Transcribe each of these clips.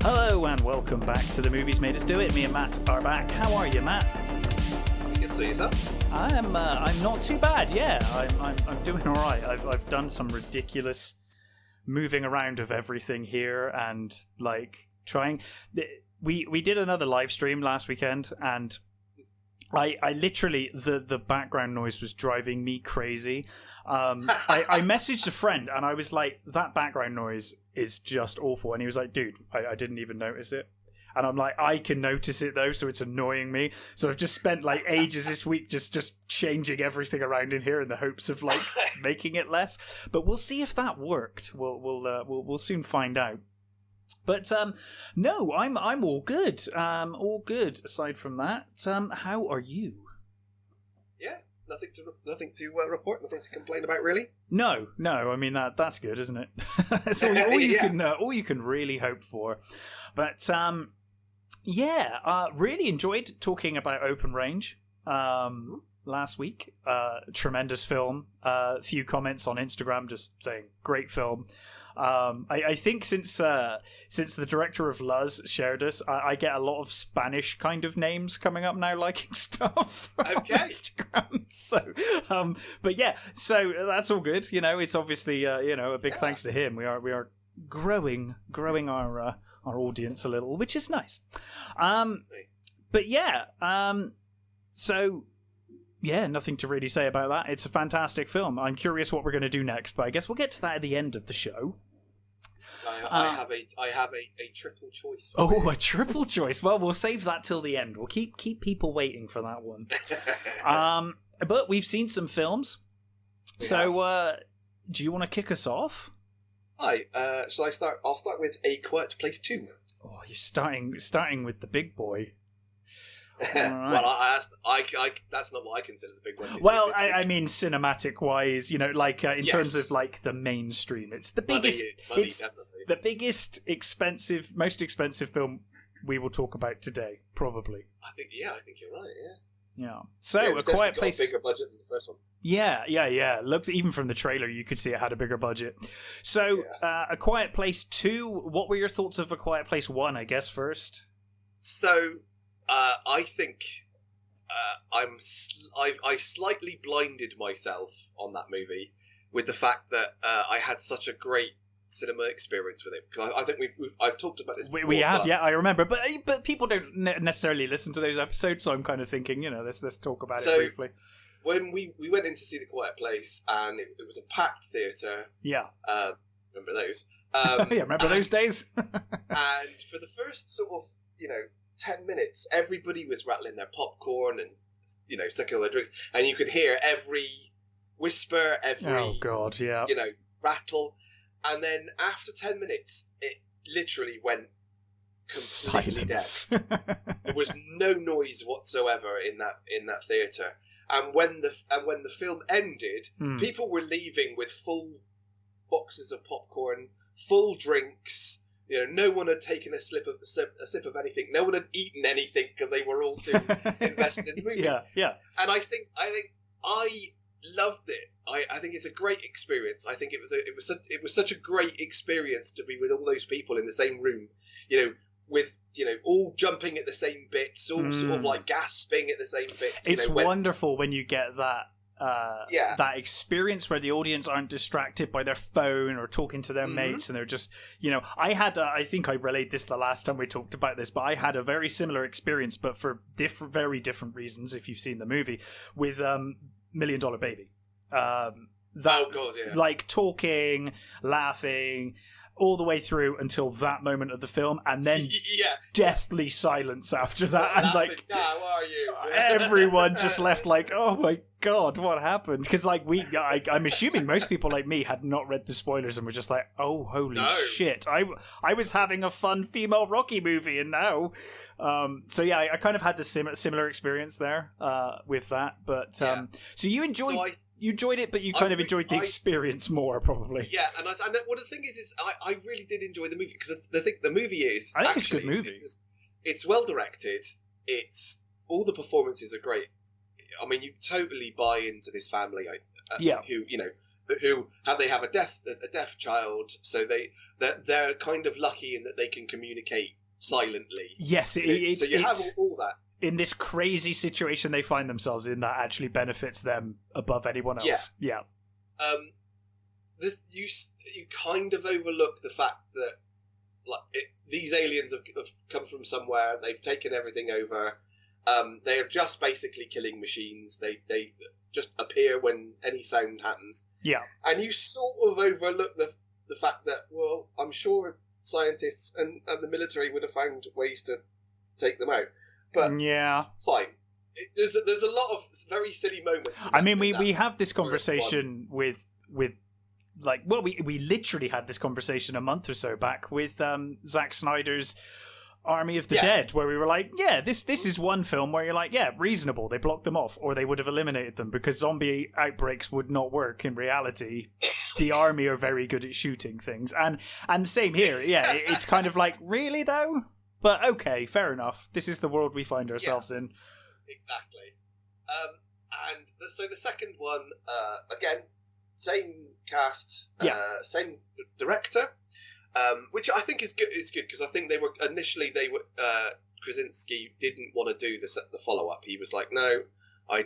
Hello and welcome back to The Movies Made Us Do It. Me and Matt are back. How are you, Matt? Good, so yourself? I'm not too bad. Yeah, I'm doing all right. I've done some ridiculous moving around of everything here and like trying. We did another live stream last weekend and I literally the background noise was driving me crazy. I messaged a friend and I was like, that background noise is just awful, and he was like, dude, I didn't even notice it. And I'm like, I can notice it though, so it's annoying me. So I've just spent like ages this week just changing everything around in here in the hopes of like making it less. But we'll see if that worked. We'll soon find out. But no, I'm all good. All good. Aside from that, how are you? Yeah, nothing to report, nothing to complain about, really. No. I mean that's good, isn't it? That's all you can really hope for. But really enjoyed talking about Open Range last week. Tremendous film. Few comments on Instagram just saying great film. I think since the director of Luz shared us, I get a lot of Spanish kind of names coming up now liking stuff on Instagram. So, but yeah, so that's all good. You know, it's obviously a big thanks to him. We are growing our audience a little, which is nice. But yeah, so. Yeah, nothing to really say about that. It's a fantastic film. I'm curious what we're going to do next, but I guess we'll get to that at the end of the show. I have a triple choice. Oh, a triple choice. Well, we'll save that till the end. We'll keep people waiting for that one. But we've seen some films. So, do you want to kick us off? Hi. Shall I start? I'll start with A Quiet Place 2. Oh, you're starting with the big boy. Right. Well, that's not what I consider the big one. Well, I mean, cinematic-wise, like in terms of like the mainstream, it's the biggest. Money, it's definitely. the biggest, most expensive film we will talk about today, probably. I think you're right. Yeah. So, A Quiet Place. Got a bigger budget than the first one. Yeah. Looked, even from the trailer, you could see it had a bigger budget. So, A Quiet Place 2. What were your thoughts of A Quiet Place 1? I guess first. So. I think I slightly blinded myself on that movie with the fact that I had such a great cinema experience with it, because I think I've talked about this before. We have, I remember, but people don't necessarily listen to those episodes, so I'm kind of thinking, let's talk about it briefly. When we went in to see The Quiet Place, and it was a packed theatre. Yeah. Remember those? Remember those days? And for the first sort of 10 minutes, everybody was rattling their popcorn and sucking all their drinks, and you could hear every whisper, every rattle, and then after 10 minutes it literally went completely silence. dead. There was no noise whatsoever in that theatre, and when the film ended, people were leaving with full boxes of popcorn, full drinks. No one had taken a sip of anything. No one had eaten anything because they were all too invested in the movie. Yeah. And I think I loved it. I think it's a great experience. I think it was such a great experience to be with all those people in the same room. With all jumping at the same bits, all sort of like gasping at the same bits. It's wonderful when you get that. That experience where the audience aren't distracted by their phone or talking to their mates, and they're just, I had, I think I relayed this the last time we talked about this, but I had a very similar experience, but for very different reasons, if you've seen the movie, with $1 Million Baby. Like talking, laughing, all the way through until that moment of the film, and then deathly silence after that, and like, how are you? Everyone just left like, oh my god, what happened? Because like I'm assuming most people like me had not read the spoilers and were just like, oh holy shit, I was having a fun female Rocky movie, and now so yeah, I kind of had the similar experience there with that, but so you enjoyed. You enjoyed it, but you kind of enjoyed the experience more, probably. Yeah, and well, the thing is I really did enjoy the movie, because the movie is. I think it's a good movie. It's well directed. All the performances are great. I mean, you totally buy into this family. Who they have a deaf child, so they're kind of lucky in that they can communicate silently. Yes, so you have all that. In this crazy situation they find themselves in, that actually benefits them above anyone else. Yeah. You kind of overlook the fact that these aliens have come from somewhere. They've taken everything over. They are just basically killing machines. They just appear when any sound happens. Yeah. And you sort of overlook the fact that, well, I'm sure scientists and the military would have found ways to take them out. But yeah, fine. There's a lot of very silly moments. I mean, we have this conversation with like, well, we literally had this conversation a month or so back with Zack Snyder's Army of the Dead, where we were like, yeah, this is one film where you're like, yeah, reasonable. They blocked them off, or they would have eliminated them, because zombie outbreaks would not work in reality. The army are very good at shooting things, and same here. Yeah, it's kind of like, really though? But okay, fair enough. This is the world we find ourselves in. Exactly. So the second one, again, same cast, same director. Which I think is good. Because I think initially Krasinski didn't want to do the follow up. He was like, no, I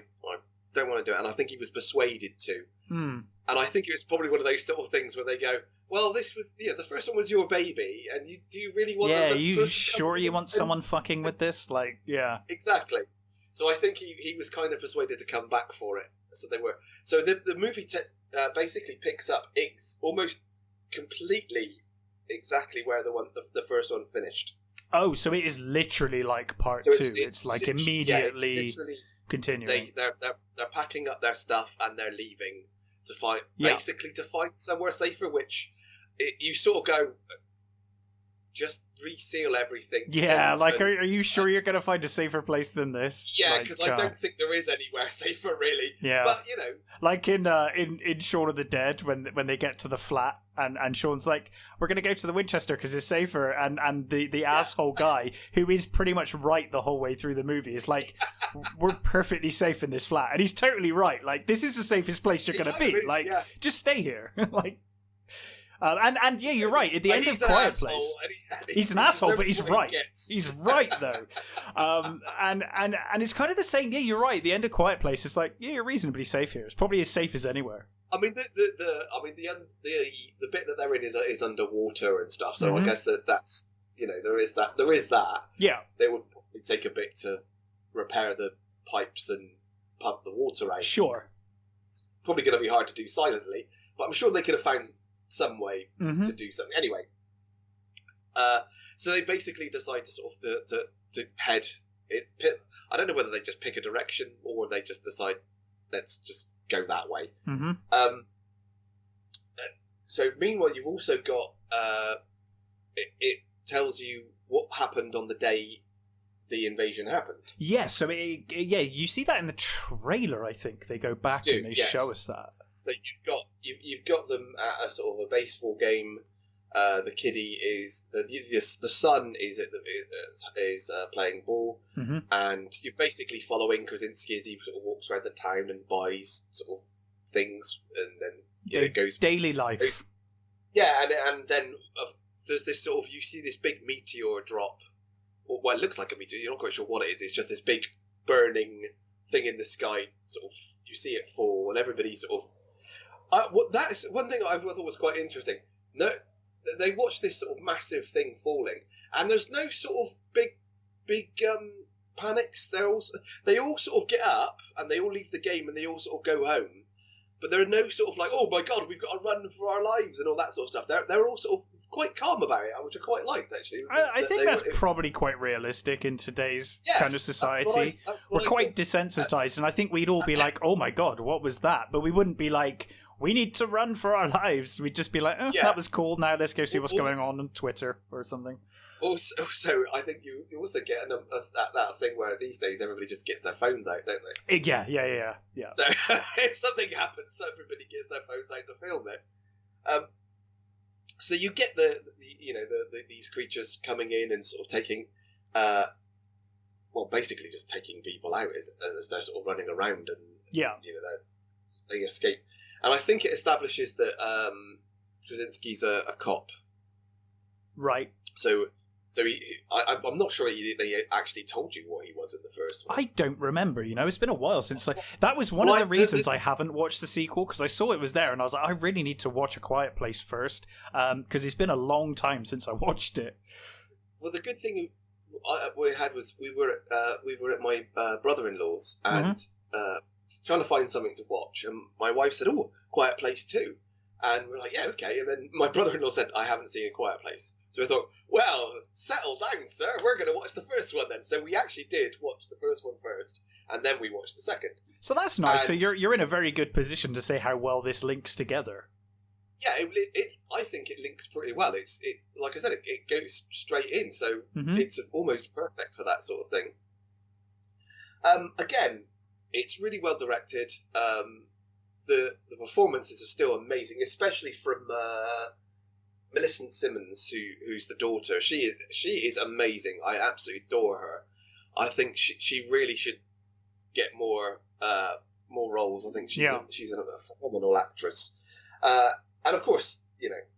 don't want to do it, and I think he was persuaded to. And I think it was probably one of those sort of things where they go, well, this was the first one was your baby, and do you really want? Yeah, you sure you want someone fucking with this? Like, yeah, exactly. So I think he was kind of persuaded to come back for it. So they were. So the movie basically picks up almost completely exactly where the first one finished. Oh, so it is literally like part two. It's like immediately continuing. They're packing up their stuff and they're leaving to find somewhere safer. Which you sort of go, just reseal everything. Yeah, are you sure you're going to find a safer place than this? Yeah, because I don't think there is anywhere safer, really. Yeah, but like in Shaun of the Dead, when they get to the flat and Shaun's like, we're going to go to the Winchester because it's safer, and the asshole guy who is pretty much right the whole way through the movie is like, we're perfectly safe in this flat, and he's totally right. Like, this is the safest place you're going to be. Like, just stay here. Like. And yeah, you're right. At the end of Quiet Place, he's an asshole, but he's right. He's right though. And it's kind of the same. Yeah, you're right. At the end of Quiet Place, it's like, yeah, you're reasonably safe here. It's probably as safe as anywhere. I mean, the bit that they're in is underwater and stuff. So I guess that's there is that. Yeah, they would probably take a bit to repair the pipes and pump the water out. Sure, it's probably going to be hard to do silently, but I'm sure they could have found some way to do something. Anyway, so they basically decide to sort of to head it. I don't know whether they just pick a direction or they just decide, let's just go that way. So meanwhile, you've also got it tells you what happened on the day the invasion happened. Yeah, so you see that in the trailer. I think they go back and they show us that. So you've got them at a sort of a baseball game. The kiddie is the son is playing ball, and you're basically following Krasinski as he sort of walks around the town and buys sort of things, and then goes daily life. And then there's this sort of, you see this big meteor drop. Well, it looks like a meteor. You're not quite sure what it is. It's just this big burning thing in the sky. Sort of, you see it fall, and everybody sort of. That is one thing I thought was quite interesting. No, they watch this sort of massive thing falling, and there's no sort of big panics. They all sort of get up and they all leave the game and they all sort of go home. But there are no sort of like, oh my god, we've got to run for our lives and all that sort of stuff. They're all sort of quite calm about it, which I quite liked, actually. I think that's probably quite realistic in today's kind of society. We're quite desensitized, and I think we'd all be like, oh my god, what was that? But we wouldn't be like, we need to run for our lives. We'd just be like, that was cool, now let's go see what's going on Twitter or something. Also, I think you also get that thing where these days everybody just gets their phones out, don't they? Yeah. So if something happens, everybody gets their phones out to film it. So you get these creatures coming in and sort of taking, basically just taking people out as they're sort of running around, and they escape. And I think it establishes that Krasinski's a cop. Right. So I'm not sure they actually told you what he was in the first one. I don't remember, it's been a while since that was one of the reasons I haven't watched the sequel, because I saw it was there and I was like, I really need to watch A Quiet Place first, because it's been a long time since I watched it. Well, the good thing we had was we were at my brother-in-law's and trying to find something to watch, and my wife said, "Oh, Quiet Place 2." And we're like, "Yeah, okay." And then my brother-in-law said, "I haven't seen A Quiet Place." So I thought, well, settle down, sir. We're going to watch the first one then. So we actually did watch the first one first, and then we watched the second. So that's nice. And so you're in a very good position to say how well this links together. Yeah, I think it links pretty well. It like I said, it goes straight in, so it's almost perfect for that sort of thing. Again, it's really well directed. The performances are still amazing, especially from Millicent Simmons, who's the daughter. She is amazing. I absolutely adore her. I think she really should get more roles. I think she's a phenomenal actress. And of course,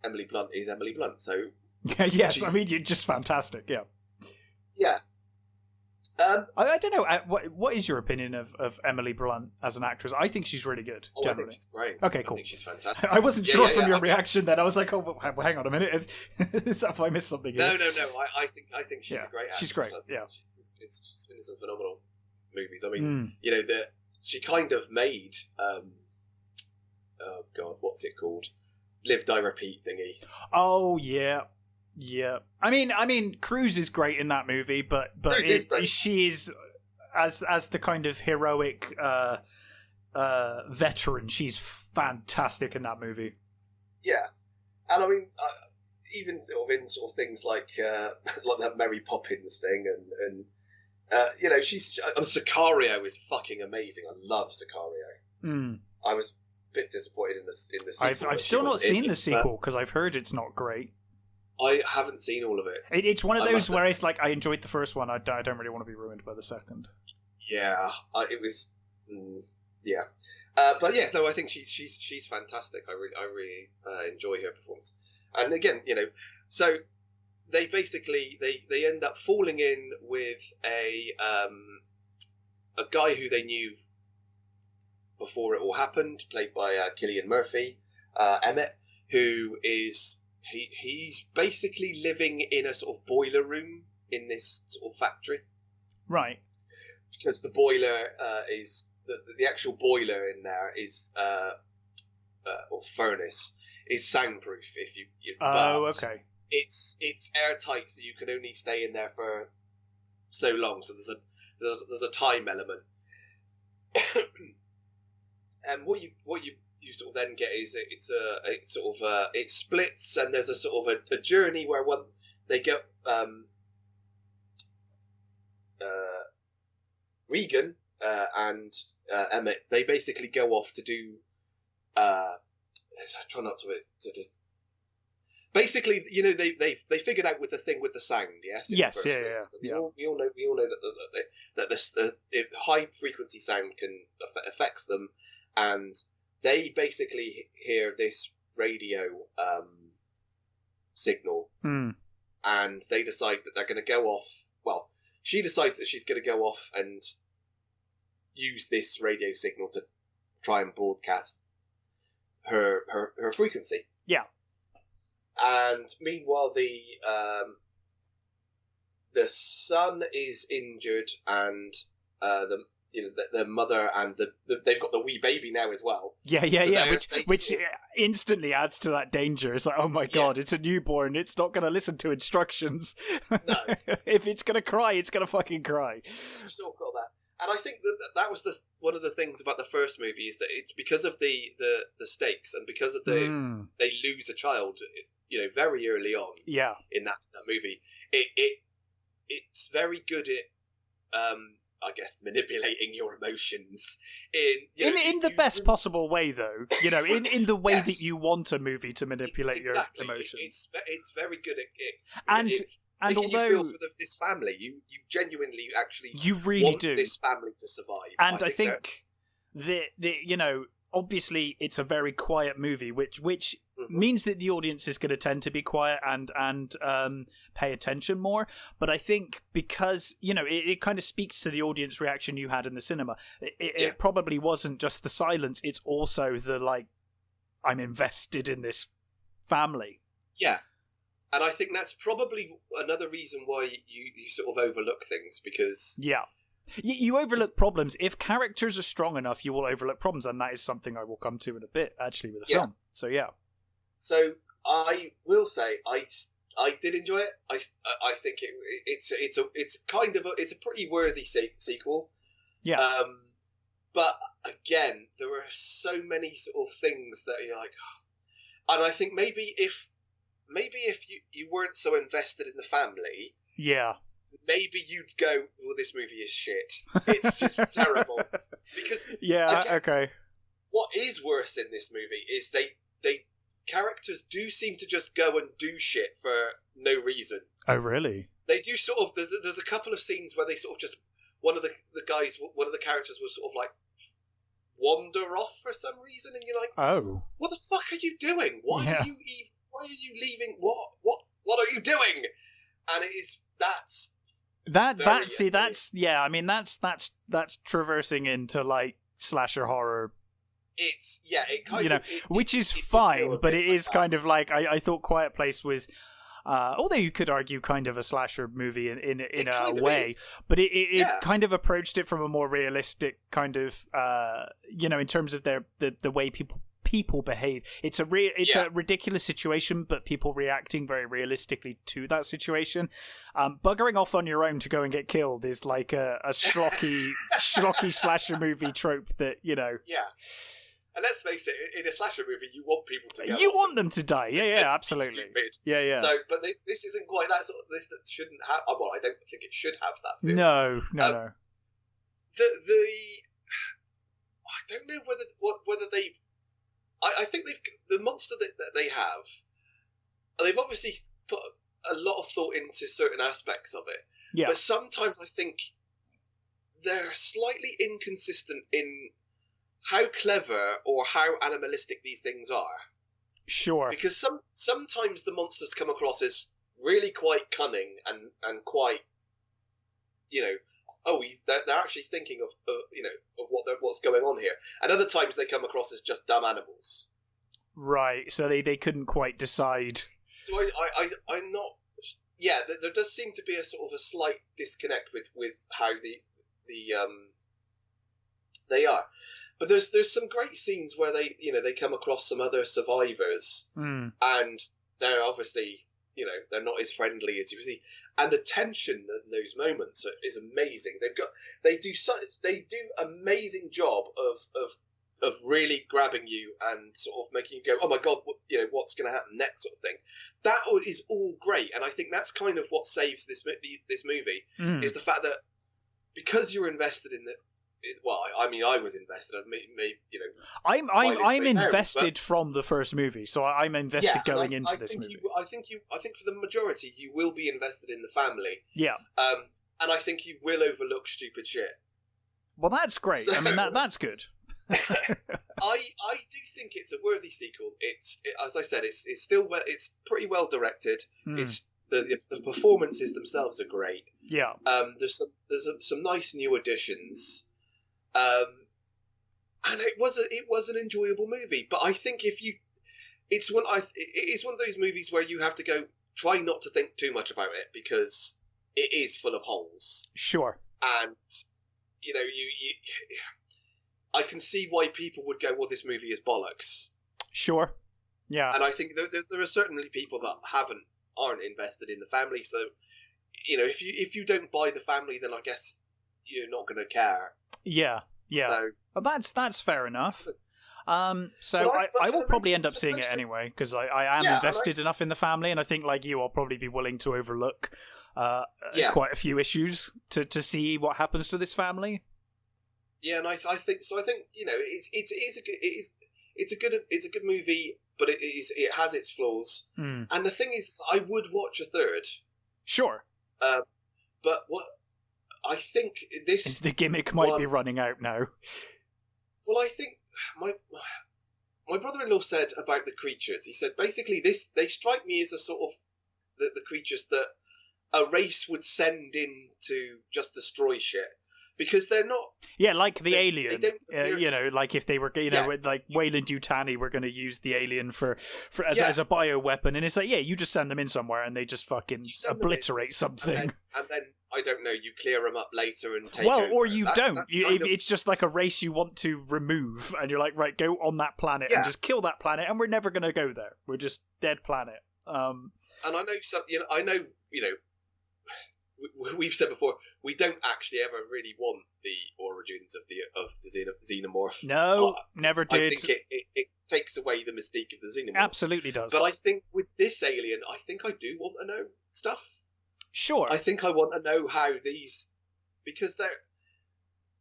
Emily Blunt is Emily Blunt. So yes, I mean, you're just fantastic. Yeah. Yeah. I don't know. What is your opinion of Emily Blunt as an actress? I think she's really good. Generally, I think she's great. Okay, cool. I think she's fantastic. I wasn't sure from your reaction then. I was like, oh, hang on a minute. Have I missed something here? No. I think she's a great actress. She's great. Yeah. She's been in some phenomenal movies. I mean, she kind of made oh god, what's it called? Live, Die, Repeat thingy. Oh yeah. Yeah, I mean, Cruz is great in that movie, but she is as the kind of heroic veteran. She's fantastic in that movie. Yeah, and I mean, even in things like that Mary Poppins thing, and she's Sicario is fucking amazing. I love Sicario. I was a bit disappointed in the sequel. I've still not seen the sequel because I've heard it's not great. I haven't seen all of it. It's one of those where it's like I enjoyed the first one. I don't really want to be ruined by the second. Yeah, it was. Yeah, but yeah, no, I think she's fantastic. I really enjoy her performance. And again, so they basically they end up falling in with a guy who they knew before it all happened, played by Cillian Murphy, Emmett, who is. He's basically living in a sort of boiler room in this sort of factory. Right. Because the boiler is... The actual boiler in there is... or furnace is soundproof if you... okay. It's airtight, so you can only stay in there for so long. So there's a time element. And what you sort of then get is it splits, and there's a sort of a journey where they get Regan and Emmett. They basically go off to do. I try not to just. Basically, they figured out with the thing with the sound. Yes. Yes. Yeah. We all know that the high frequency sound can affects them, and they basically hear this radio signal, and they decide that they're going to go off. Well, she decides that she's going to go off and use this radio signal to try and broadcast her frequency. Yeah. And meanwhile, the son is injured, and their mother and they've got the wee baby now as well. Yeah. Which instantly adds to that danger. It's like, oh my god, it's a newborn. It's not going to listen to instructions. No. If it's going to cry, it's going to fucking cry. I've still got that. And I think that was one of the things about the first movie is that it's because of the stakes, and because of they lose a child, very early on. Yeah. In that movie, it's very good at I guess manipulating your emotions in the best possible way, though. In the way that you want a movie to manipulate your emotions. It's very good at it. And although you feel for this family, you genuinely actually really want do this family to survive. And I think the obviously it's a very quiet movie, which means that the audience is going to tend to be quiet and pay attention more. But I think because, it kind of speaks to the audience reaction you had in the cinema. It probably wasn't just the silence, it's also the, like, I'm invested in this family. Yeah. And I think that's probably another reason why you sort of overlook things, because... Yeah. You overlook problems. If characters are strong enough, you will overlook problems, and that is something I will come to in a bit, actually, with the film. So, yeah. So, I will say, I did enjoy it. I think it's a pretty worthy sequel. Yeah. But, again, there are so many sort of things that you're like... And I think maybe if you weren't so invested in the family... Yeah. Maybe you'd go, well, this movie is shit. It's just terrible. Because okay. What is worse in this movie is they characters do seem to just go and do shit for no reason. Oh, really? They do sort of. There's a couple of scenes where they sort of just one of the characters will sort of like wander off for some reason, and you're like, oh, what the fuck are you doing? Why are you leaving? What are you doing? And that's traversing into like slasher horror. It kind of, which is fine, but it is like kind of like I thought Quiet Place was, although you could argue kind of a slasher movie in a way, but it kind of approached it from a more realistic kind of, in terms of the way people behave. It's a ridiculous situation, but people reacting very realistically to that situation. Buggering off on your own to go and get killed is like a schlocky slasher movie trope that, Yeah. And let's face it, in a slasher movie, you want people to go. You want them to die. Yeah, absolutely. Stupid. Yeah. So, but this isn't quite that sort of, this shouldn't have, well, I don't think it should have that film. No. I don't know whether they've, I think the monster that they have, they've obviously put a lot of thought into certain aspects of it. Yeah. But sometimes I think they're slightly inconsistent in how clever or how animalistic these things are. Sure. Because sometimes the monsters come across as really quite cunning and quite, they're actually thinking of what's going on here. And other times they come across as just dumb animals. Right. So they couldn't quite decide. So I'm not. Yeah, there does seem to be a sort of a slight disconnect with how they are. But there's some great scenes where they come across some other survivors, and they're obviously they're not as friendly as you see, and the tension in those moments is amazing. They do amazing job of really grabbing you and sort of making you go, oh my god, what's going to happen next, sort of thing. That is all great, and I think that's kind of what saves this movie is the fact that because you're invested in the. Well, I mean, I was invested. I'm invested from the first movie, so I'm invested going into this movie. I think for the majority, you will be invested in the family. Yeah. And I think you will overlook stupid shit. Well, that's great. So, I mean, that's good. I do think it's a worthy sequel. As I said, it's pretty well directed. It's the performances themselves are great. Yeah. There's some nice new additions. And it was an enjoyable movie, but I think it's one of those movies where you have to go try not to think too much about it because it is full of holes. Sure. And I can see why people would go, well, this movie is bollocks. Sure. Yeah. And I think there are certainly people that aren't invested in the family. So, if you don't buy the family, then I guess you're not going to care. Yeah. So, well, that's fair enough. So I will probably end up seeing it anyway because I am invested enough in the family, and I think like you, I'll probably be willing to overlook quite a few issues to see what happens to this family. Yeah, and I think so. I think it's a good movie, but it has its flaws. And the thing is, I would watch a third. Sure. But what I think this is the gimmick might be running out now. Well, I think my brother-in-law said about the creatures. He said basically they strike me as a sort of the creatures that a race would send in to just destroy shit. Because they're not... Yeah, like the alien. You know, like if they were, like Weyland Yutani were going to use the alien as a bioweapon, and it's like, yeah, you just send them in somewhere and they just fucking obliterate something. And then, I don't know, you clear them up later and take Well, over. or you don't. It's just like a race you want to remove, and you're like, right, go on that planet and just kill that planet, and we're never going to go there. We're just dead planet. And I know we've said before, we don't actually ever really want the origins of the xenomorph. No, never did. I think it takes away the mystique of the xenomorph. Absolutely does. But I think with this alien, I think I do want to know stuff. Sure. I think I want to know how these, because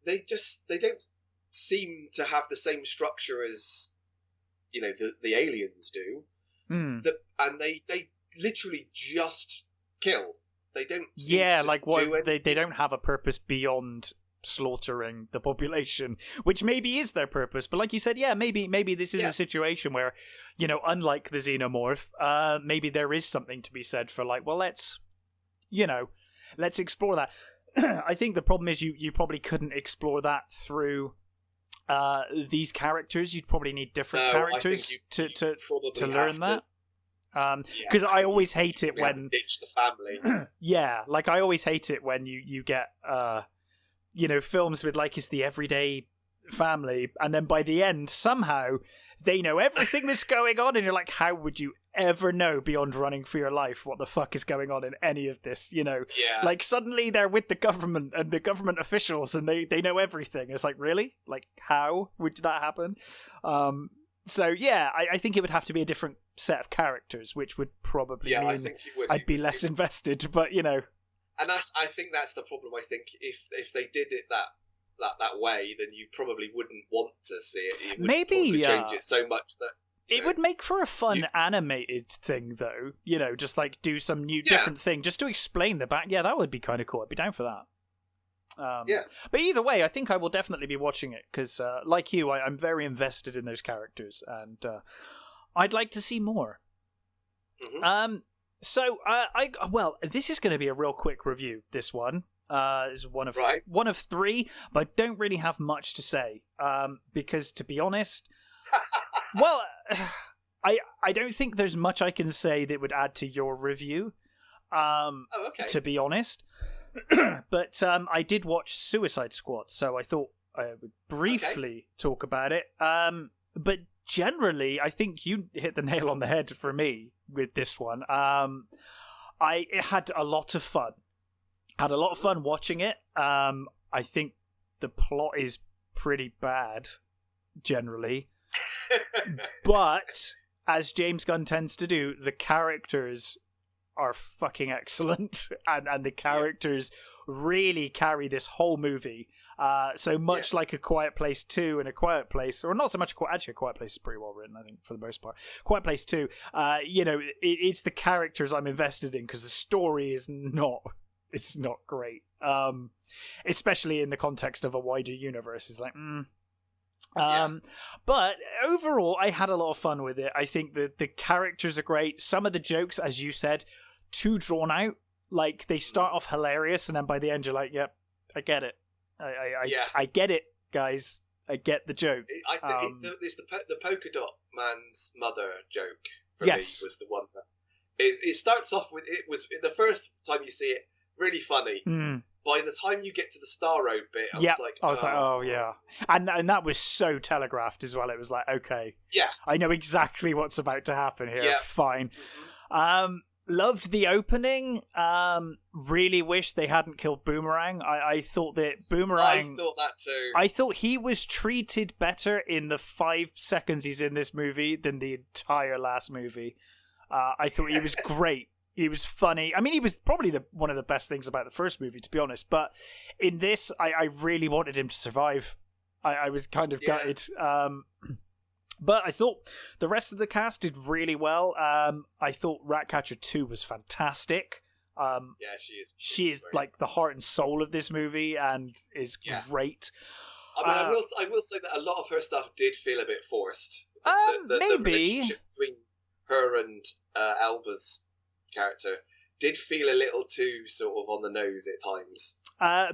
they don't seem to have the same structure as the aliens do. Mm. And they literally just kill. They don't. They don't have a purpose beyond slaughtering the population, which maybe is their purpose. But like you said, maybe this is a situation where, unlike the xenomorph, maybe there is something to be said for like, well, let's explore that. I think the problem is you probably couldn't explore that through these characters. You'd probably need different characters to learn that. Because I always hate it when ditch the family. Yeah, like I always hate it when you get films with like it's the everyday family, and then by the end somehow they know everything that's going on, and you're like, how would you ever know beyond running for your life what the fuck is going on in any of this? Like suddenly they're with the government and the government officials, and they know everything. It's like, really? Like how would that happen? So yeah, I think it would have to be a different set of characters, which would probably mean I think I'd be less invested. But and I think that's the problem. I think if they did it that way, then you probably wouldn't want to see it. It would probably change it so much that it would make for a fun animated thing, though. Just like do some new different thing just to explain the back. Yeah, that would be kind of cool. I'd be down for that. But either way, I think I will definitely be watching it because, like you, I'm very invested in those characters, and I'd like to see more. Mm-hmm. So this is going to be a real quick review. This one is one of three, but I don't really have much to say because, to be honest, well, I don't think there's much I can say that would add to your review. Okay. To be honest. But I did watch Suicide Squad, so I thought I would briefly talk about it. But generally, I think you hit the nail on the head for me with this one. I had a lot of fun. Had a lot of fun watching it. I think the plot is pretty bad, generally. But, as James Gunn tends to do, the characters are fucking excellent, and the characters really carry this whole movie. So much like A Quiet Place 2 and A Quiet Place, or not so much actually A Quiet Place is pretty well written, I think, for the most part. Quiet Place 2, it's the characters I'm invested in because the story is not great. Especially in the context of a wider universe. It's like, But overall, I had a lot of fun with it. I think that the characters are great. Some of the jokes, as you said, too drawn out. Like, they start off hilarious, and then by the end, you're like, yep, I get it. I get it, guys. I get the joke. I think it's the polka dot man's mother joke for me was the one that it starts off with, it was the first time you see it, really funny. By the time you get to the Star Road bit, I was like, oh yeah. And that was so telegraphed as well. It was like, okay. Yeah. I know exactly what's about to happen here. Yeah. Fine. Loved the opening. Really wish they hadn't killed Boomerang. I thought that Boomerang... I thought that too. I thought he was treated better in the 5 seconds he's in this movie than the entire last movie. I thought he was great. He was funny. I mean, he was probably one of the best things about the first movie, to be honest. But in this, I really wanted him to survive. I was kind of gutted. But I thought the rest of the cast did really well. I thought Ratcatcher 2 was fantastic. She is like the heart and soul of this movie and is great. I mean, I will say that a lot of her stuff did feel a bit forced. The Maybe relationship between her and Alba's character did feel a little too sort of on the nose at times.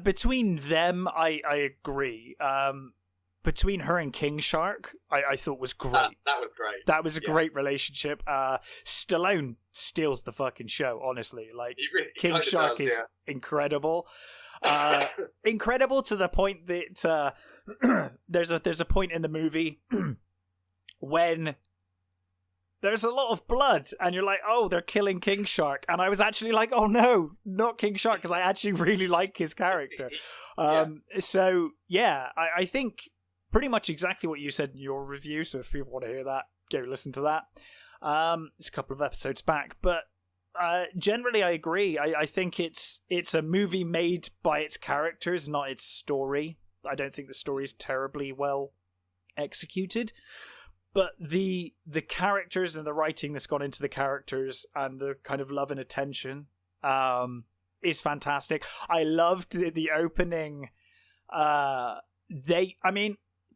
Between them, I agree. Between her and King Shark, I thought was great. That was great. That was a great relationship. Stallone steals the fucking show, honestly. Like, really King Shark is incredible. Incredible to the point that there's a point in the movie when there's a lot of blood and you're like, oh, they're killing King Shark, and I was actually like, oh no, not King Shark, because I actually really like his character. So yeah, I think pretty much exactly what you said in your review, so if people want to hear that, go listen to that. It's a couple of episodes back, but generally I agree. I think it's a movie made by its characters, not its story. I don't think the story is terribly well executed, but the characters and the writing that's gone into the characters and the kind of love and attention is fantastic. I loved the opening.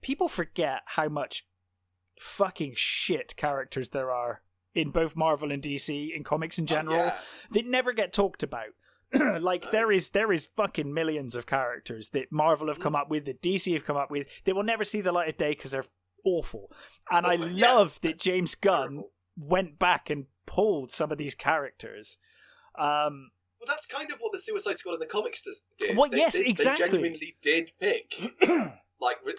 People forget how much fucking shit characters there are in both Marvel and DC, in comics in general, that never get talked about. There is fucking millions of characters that Marvel have come up with, that DC have come up with, that will never see the light of day because they're awful. And I love that James Gunn went back and pulled some of these characters. Well, that's kind of what the Suicide Squad in the comics did. Well, exactly. They genuinely did pick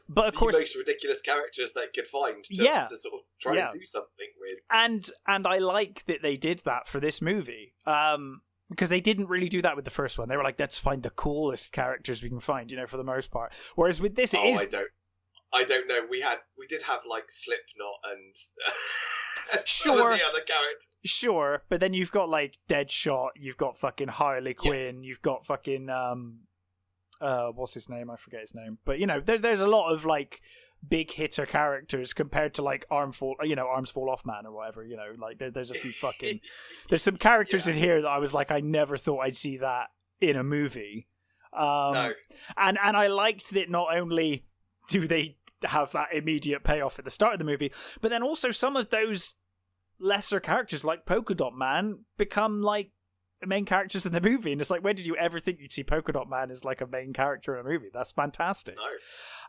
but of course, most ridiculous characters they could find to sort of try and do something with. And I like that they did that for this movie. Because they didn't really do that with the first one. They were like, let's find the coolest characters we can find, for the most part. Whereas with this, I don't know. We did have like Slipknot and sure, some of the other characters. Sure, but then you've got like Deadshot, you've got fucking Harley Quinn, you've got fucking what's his name? I forget his name. But there's a lot of like big hitter characters compared to like Arms Fall Off Man or whatever. Like there's a few fucking there's some characters in here that I was like, I never thought I'd see that in a movie. No. And I liked that not only do they have that immediate payoff at the start of the movie, but then also some of those lesser characters like Polka Dot Man become like main characters in the movie, and it's like, when did you ever think you'd see Polka Dot Man as like a main character in a movie? That's fantastic.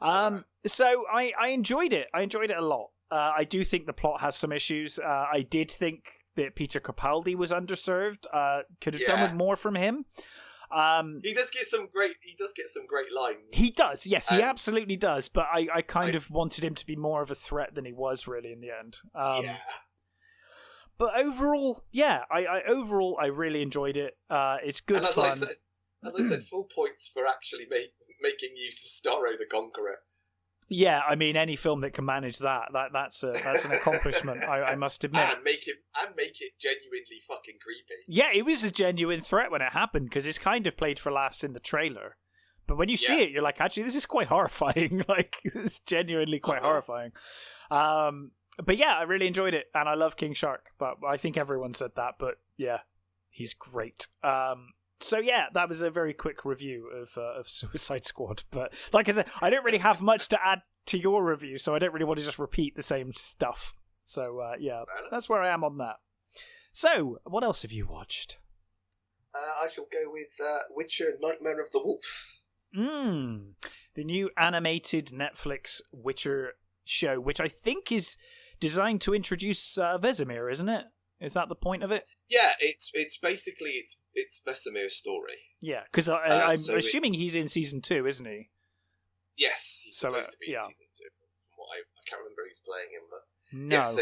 No. So I enjoyed it. I enjoyed it a lot. I do think the plot has some issues. I did think that Peter Capaldi was underserved. Could have done with more from him. He does get some great lines. He does, yes, he absolutely does. But I kind of wanted him to be more of a threat than he was really in the end. But overall, I really enjoyed it. It's good fun. As I said, full points for actually making use of Starro the Conqueror. Yeah, I mean, any film that can manage that's an accomplishment. I must admit. And make it genuinely fucking creepy. Yeah, it was a genuine threat when it happened, because it's kind of played for laughs in the trailer. But when you see it, you're like, actually, this is quite horrifying. Like, it's genuinely quite horrifying. But yeah, I really enjoyed it, and I love King Shark. But I think everyone said that. But yeah, he's great. So yeah, that was a very quick review of Suicide Squad. But like I said, I don't really have much to add to your review, so I don't really want to just repeat the same stuff. So yeah, that's where I am on that. So, what else have you watched? I shall go with Witcher: Nightmare of the Wolf. The new animated Netflix Witcher show, which I think is designed to introduce Vesemir, isn't it? Is that the point of it? Yeah, it's basically it's Vesemir's story. Yeah, because I'm assuming he's in season 2, isn't he? Yes, he's supposed to be in season 2. From what I can't remember who's playing him, but no. Yeah, so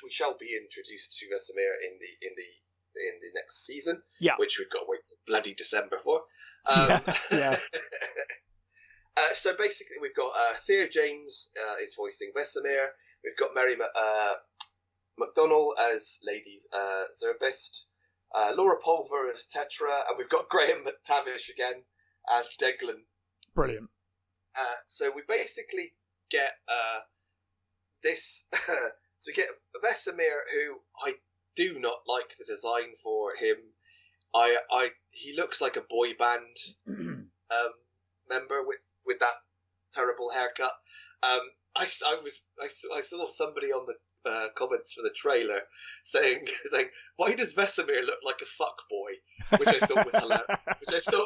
we shall be introduced to Vesemir in the next season. Yeah, which we've got to wait till bloody December for. Yeah. So basically, we've got Thea James is voicing Vesemir. We've got Mary McDonnell as Lady Zerbest, Laura Pulver as Tetra, and we've got Graham McTavish again as Deglan. Brilliant. So we basically get this. So we get Vesemir, who I do not like the design for him. He looks like a boy band member with that terrible haircut. I saw somebody on the comments for the trailer saying, why does Vesemir look like a fuck boy? Which I thought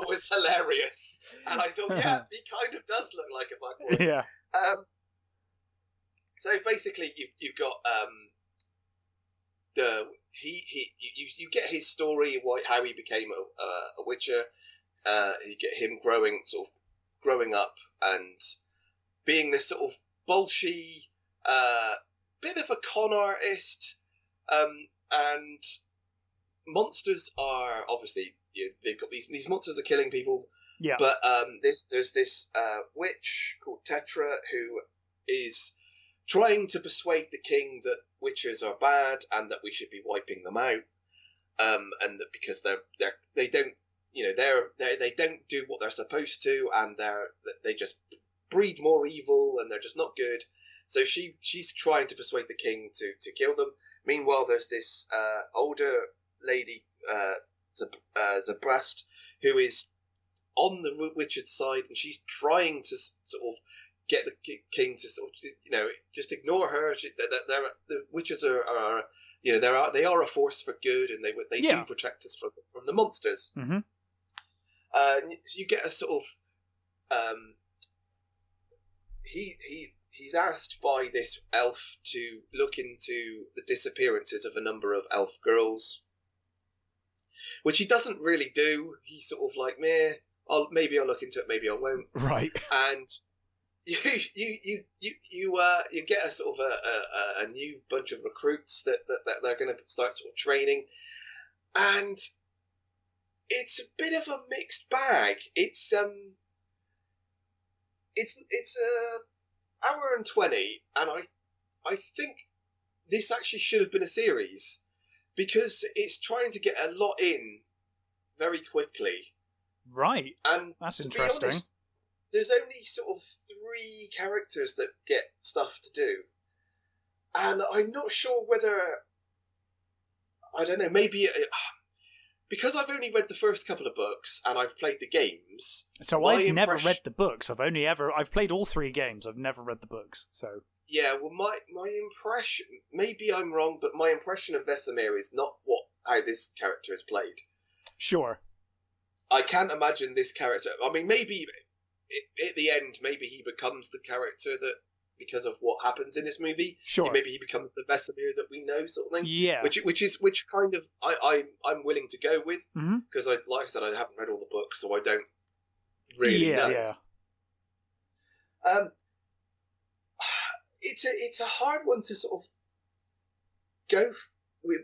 was hilarious. And I thought, yeah, he kind of does look like a fuck boy. Yeah. So basically, you've got you get his story, how he became a Witcher. You get him growing up and being this sort of bolshy, bit of a con artist, and monsters are obviously they've got these monsters are killing people. Yeah. But there's this witch called Tetra who is trying to persuade the king that witches are bad and that we should be wiping them out, and that because they don't do what they're supposed to, and they just breed more evil, and they're just not good. So she's trying to persuade the king to kill them. Meanwhile, there's this older lady, Zabrast, who is on the Witcher side, and she's trying to sort of get the king to sort of, just ignore her. The witches are they are a force for good, and they do protect us from the monsters. Mm-hmm. You get a sort of he's asked by this elf to look into the disappearances of a number of elf girls, which he doesn't really do. He's sort of like, meh, maybe I'll look into it, maybe I won't. Right. And you get a sort of a new bunch of recruits that they're going to start sort of training, and it's a bit of a mixed bag. It's a hour and 20, and I think this actually should have been a series, because it's trying to get a lot in very quickly. Right. And that's to interesting. Be honest, there's only sort of 3 characters that get stuff to do, and I'm not sure whether, I don't know, maybe because I've only read the first couple of books and I've played the games. So I've never read the books. I've played all 3 games. I've never read the books. So yeah, well, my impression, maybe I'm wrong, but my impression of Vesemir is not how this character is played. Sure. I can't imagine this character. I mean, maybe at the end, maybe he becomes the character that, because of what happens in this movie. Sure. Maybe he becomes the Vesemir that we know, sort of thing. Yeah. Which kind of I'm willing to go with, because mm-hmm. like I said, I haven't read all the books, so I don't really know. Yeah. It's a hard one to sort of go with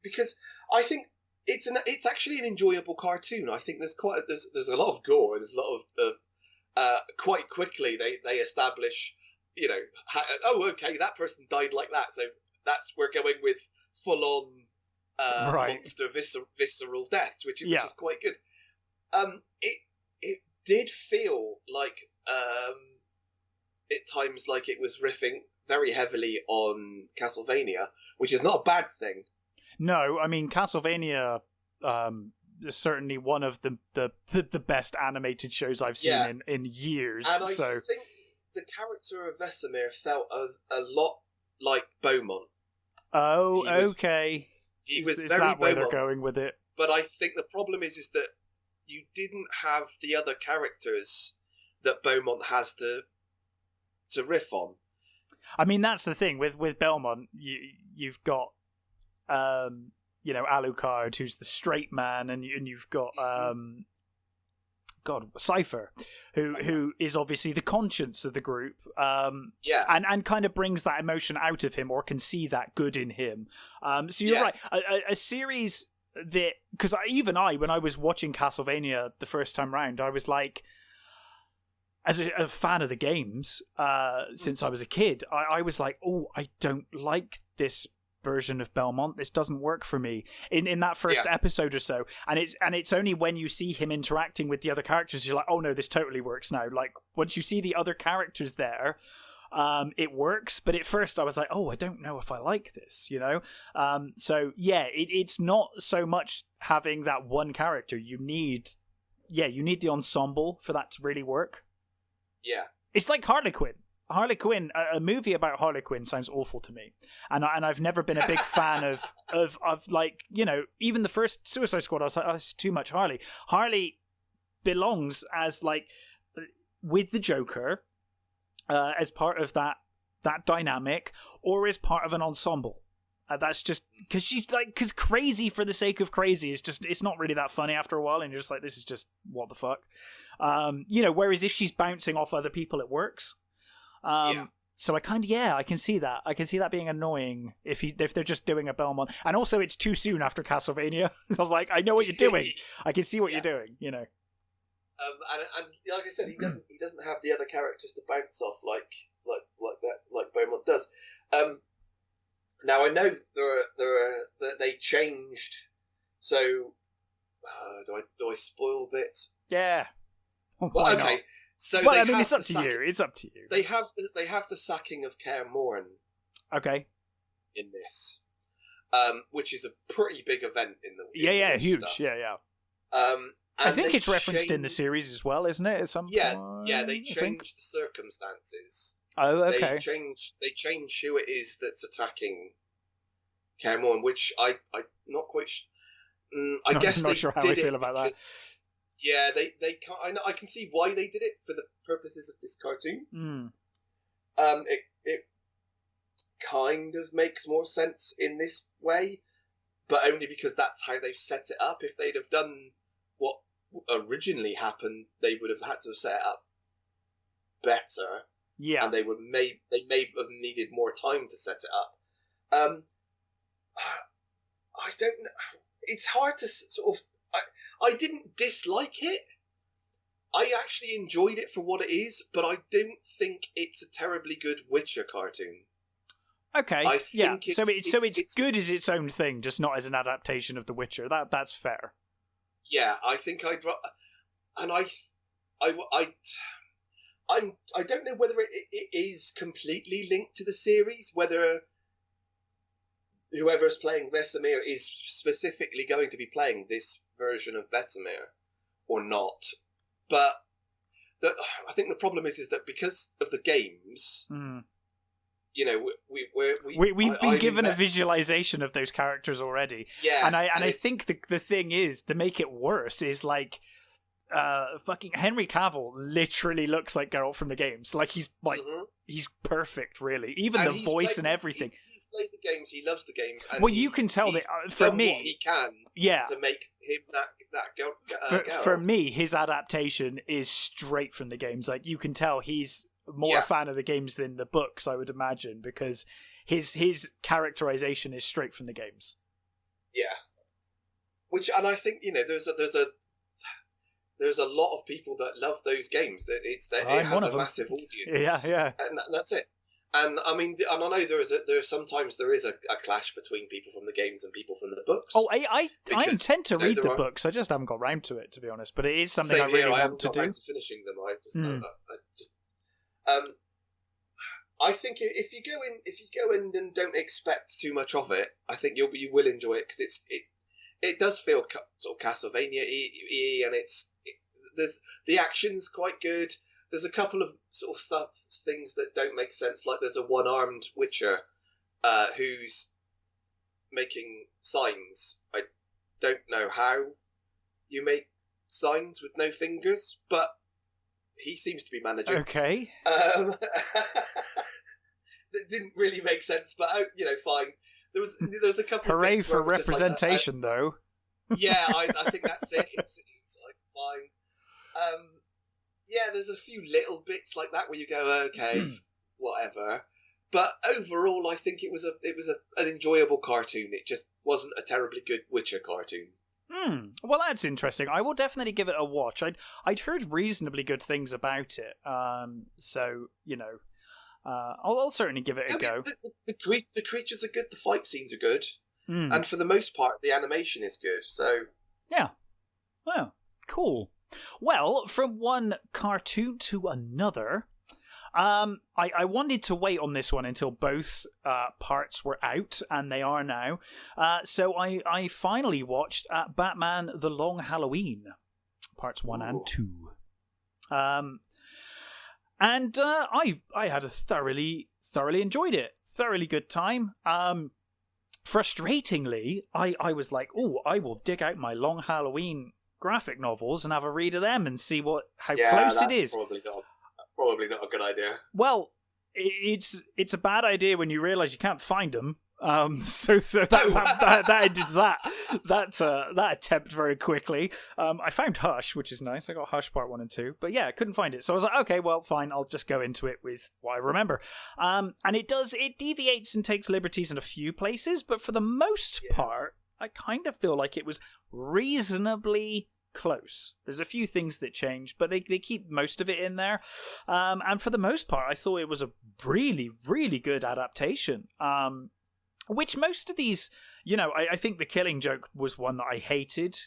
because I think it's actually an enjoyable cartoon. I think there's a lot of gore, and there's a lot of quite quickly they establish, okay, that person died like that, so we're going with full on monster visceral deaths, which is quite good. It did feel like at times like it was riffing very heavily on Castlevania, which is not a bad thing. No, I mean, Castlevania is certainly one of the best animated shows I've seen in years. And I think the character of Vesemir felt a lot like Beaumont. Oh, okay. He was is very that where Beaumont, they're going with it? But I think the problem is that you didn't have the other characters that Beaumont has to riff on. I mean, that's the thing with Belmont. You've got Alucard, who's the straight man, and you've got Cypher, who is obviously the conscience of the group. And kind of brings that emotion out of him, or can see that good in him. So you're right. A series that, because when I was watching Castlevania the first time round, I was like, as a fan of the games, since I was a kid, I was like, oh, I don't like this version of Belmont. This doesn't work for me in that first episode or so. And it's only when you see him interacting with the other characters, you're like, oh no, this totally works now. Like, once you see the other characters there, it works. But at first I was like, oh, I don't know if I like this, So yeah, it's not so much having that one character. You need the ensemble for that to really work. Yeah. It's like Harley Quinn. Harley Quinn, a movie about Harley Quinn sounds awful to me, and I've never been a big fan of like, you know, even the first Suicide Squad. I was like, oh, it's too much Harley. Harley belongs as like with the Joker, as part of that dynamic, or as part of an ensemble. That's just because crazy for the sake of crazy is just, it's not really that funny after a while, and you're just like, this is just what the fuck, you know. Whereas if she's bouncing off other people, it works. So I can see that. I can see that being annoying if they're just doing a Belmont, and also it's too soon after Castlevania. I was like, I know what you're doing. I can see what you're doing. You know. And like I said, he doesn't have the other characters to bounce off like Beaumont does. Now I know they changed. So do I spoil bits? Yeah. Well, okay. Not? So I mean, it's up to you. It's up to you. They have the sacking of Kaer Morhen. Okay. In this, which is a pretty big event in the huge. Stuff. Yeah. I think it's referenced in the series as well, isn't it? At some point, yeah. They changed the circumstances. Oh, okay. They changed who it is that's attacking Kaer Morhen, which I'm not quite. I guess I'm not sure how I feel about that. Yeah, they can't. I can see why they did it for the purposes of this cartoon. It kind of makes more sense in this way, but only because that's how they've set it up. If they'd have done what originally happened, they would have had to have set it up better. Yeah, and they may have needed more time to set it up. I don't know. It's hard to sort of. I didn't dislike it. I actually enjoyed it for what it is, but I don't think it's a terribly good Witcher cartoon. Okay, yeah. So it's good as its own thing, just not as an adaptation of The Witcher. That's fair. Yeah, I think I don't know whether it is completely linked to the series, whether whoever's playing Vesemir is specifically going to be playing this version of Vesemir or not. But I think the problem is that because of the games, you know, we've been given a visualization of those characters already. Yeah, and I think the thing is, to make it worse, is like fucking Henry Cavill literally looks like Geralt from the games. Like he's he's perfect, really. Even the voice and everything. He's played the games. He loves the games. And well, you can tell that for me, what he can, to make him that Geralt. For me, his adaptation is straight from the games. Like you can tell he's more a fan of the games than the books, I would imagine, because his characterization is straight from the games. Yeah, and I think, you know, there's a lot of people that love those games. That it has a massive audience. Yeah, and that's it. And I mean, and I know sometimes there is a clash between people from the games and people from the books. Oh, I intend to read the books. I just haven't got round to it, to be honest. But it is something I really want to do. I haven't got round to finishing them. I think if you go in and don't expect too much of it, I think you will enjoy it, because it does feel sort of Castlevania-y, and there's the action's quite good. There's a couple of sort of things that don't make sense, like there's a one-armed Witcher who's making signs. I don't know how you make signs with no fingers, but he seems to be managing. Okay. That didn't really make sense, but you know, fine. There was a couple. Hooray of for representation, though. Yeah, I think that's it. It's like fine. Yeah, there's a few little bits like that where you go, okay, whatever. But overall, I think it was an enjoyable cartoon. It just wasn't a terribly good Witcher cartoon. Well, that's interesting. I will definitely give it a watch. I'd heard reasonably good things about it. So you know, I'll certainly give it a go. The creatures are good. The fight scenes are good, and for the most part, the animation is good. So yeah, well, cool. Well, from one cartoon to another, I wanted to wait on this one until both parts were out, and they are now. So I finally watched Batman: The Long Halloween, parts 1 and 2. And I had a thoroughly enjoyed it. Thoroughly good time. Frustratingly, I was like, oh, I will dig out my Long Halloween graphic novels and have a read of them and see how close it is. Probably not a good idea. Well, it's a bad idea when you realise you can't find them. So that ended that attempt very quickly. I found Hush, which is nice. I got Hush part 1 and 2, but yeah, I couldn't find it. So I was like, okay, well, fine. I'll just go into it with what I remember. And it deviates and takes liberties in a few places, but for the most part, I kind of feel like it was reasonably close. There's a few things that change, but they keep most of it in there. And for the most part, I thought it was a really, really good adaptation. Which most of these, I think The Killing Joke was one that I hated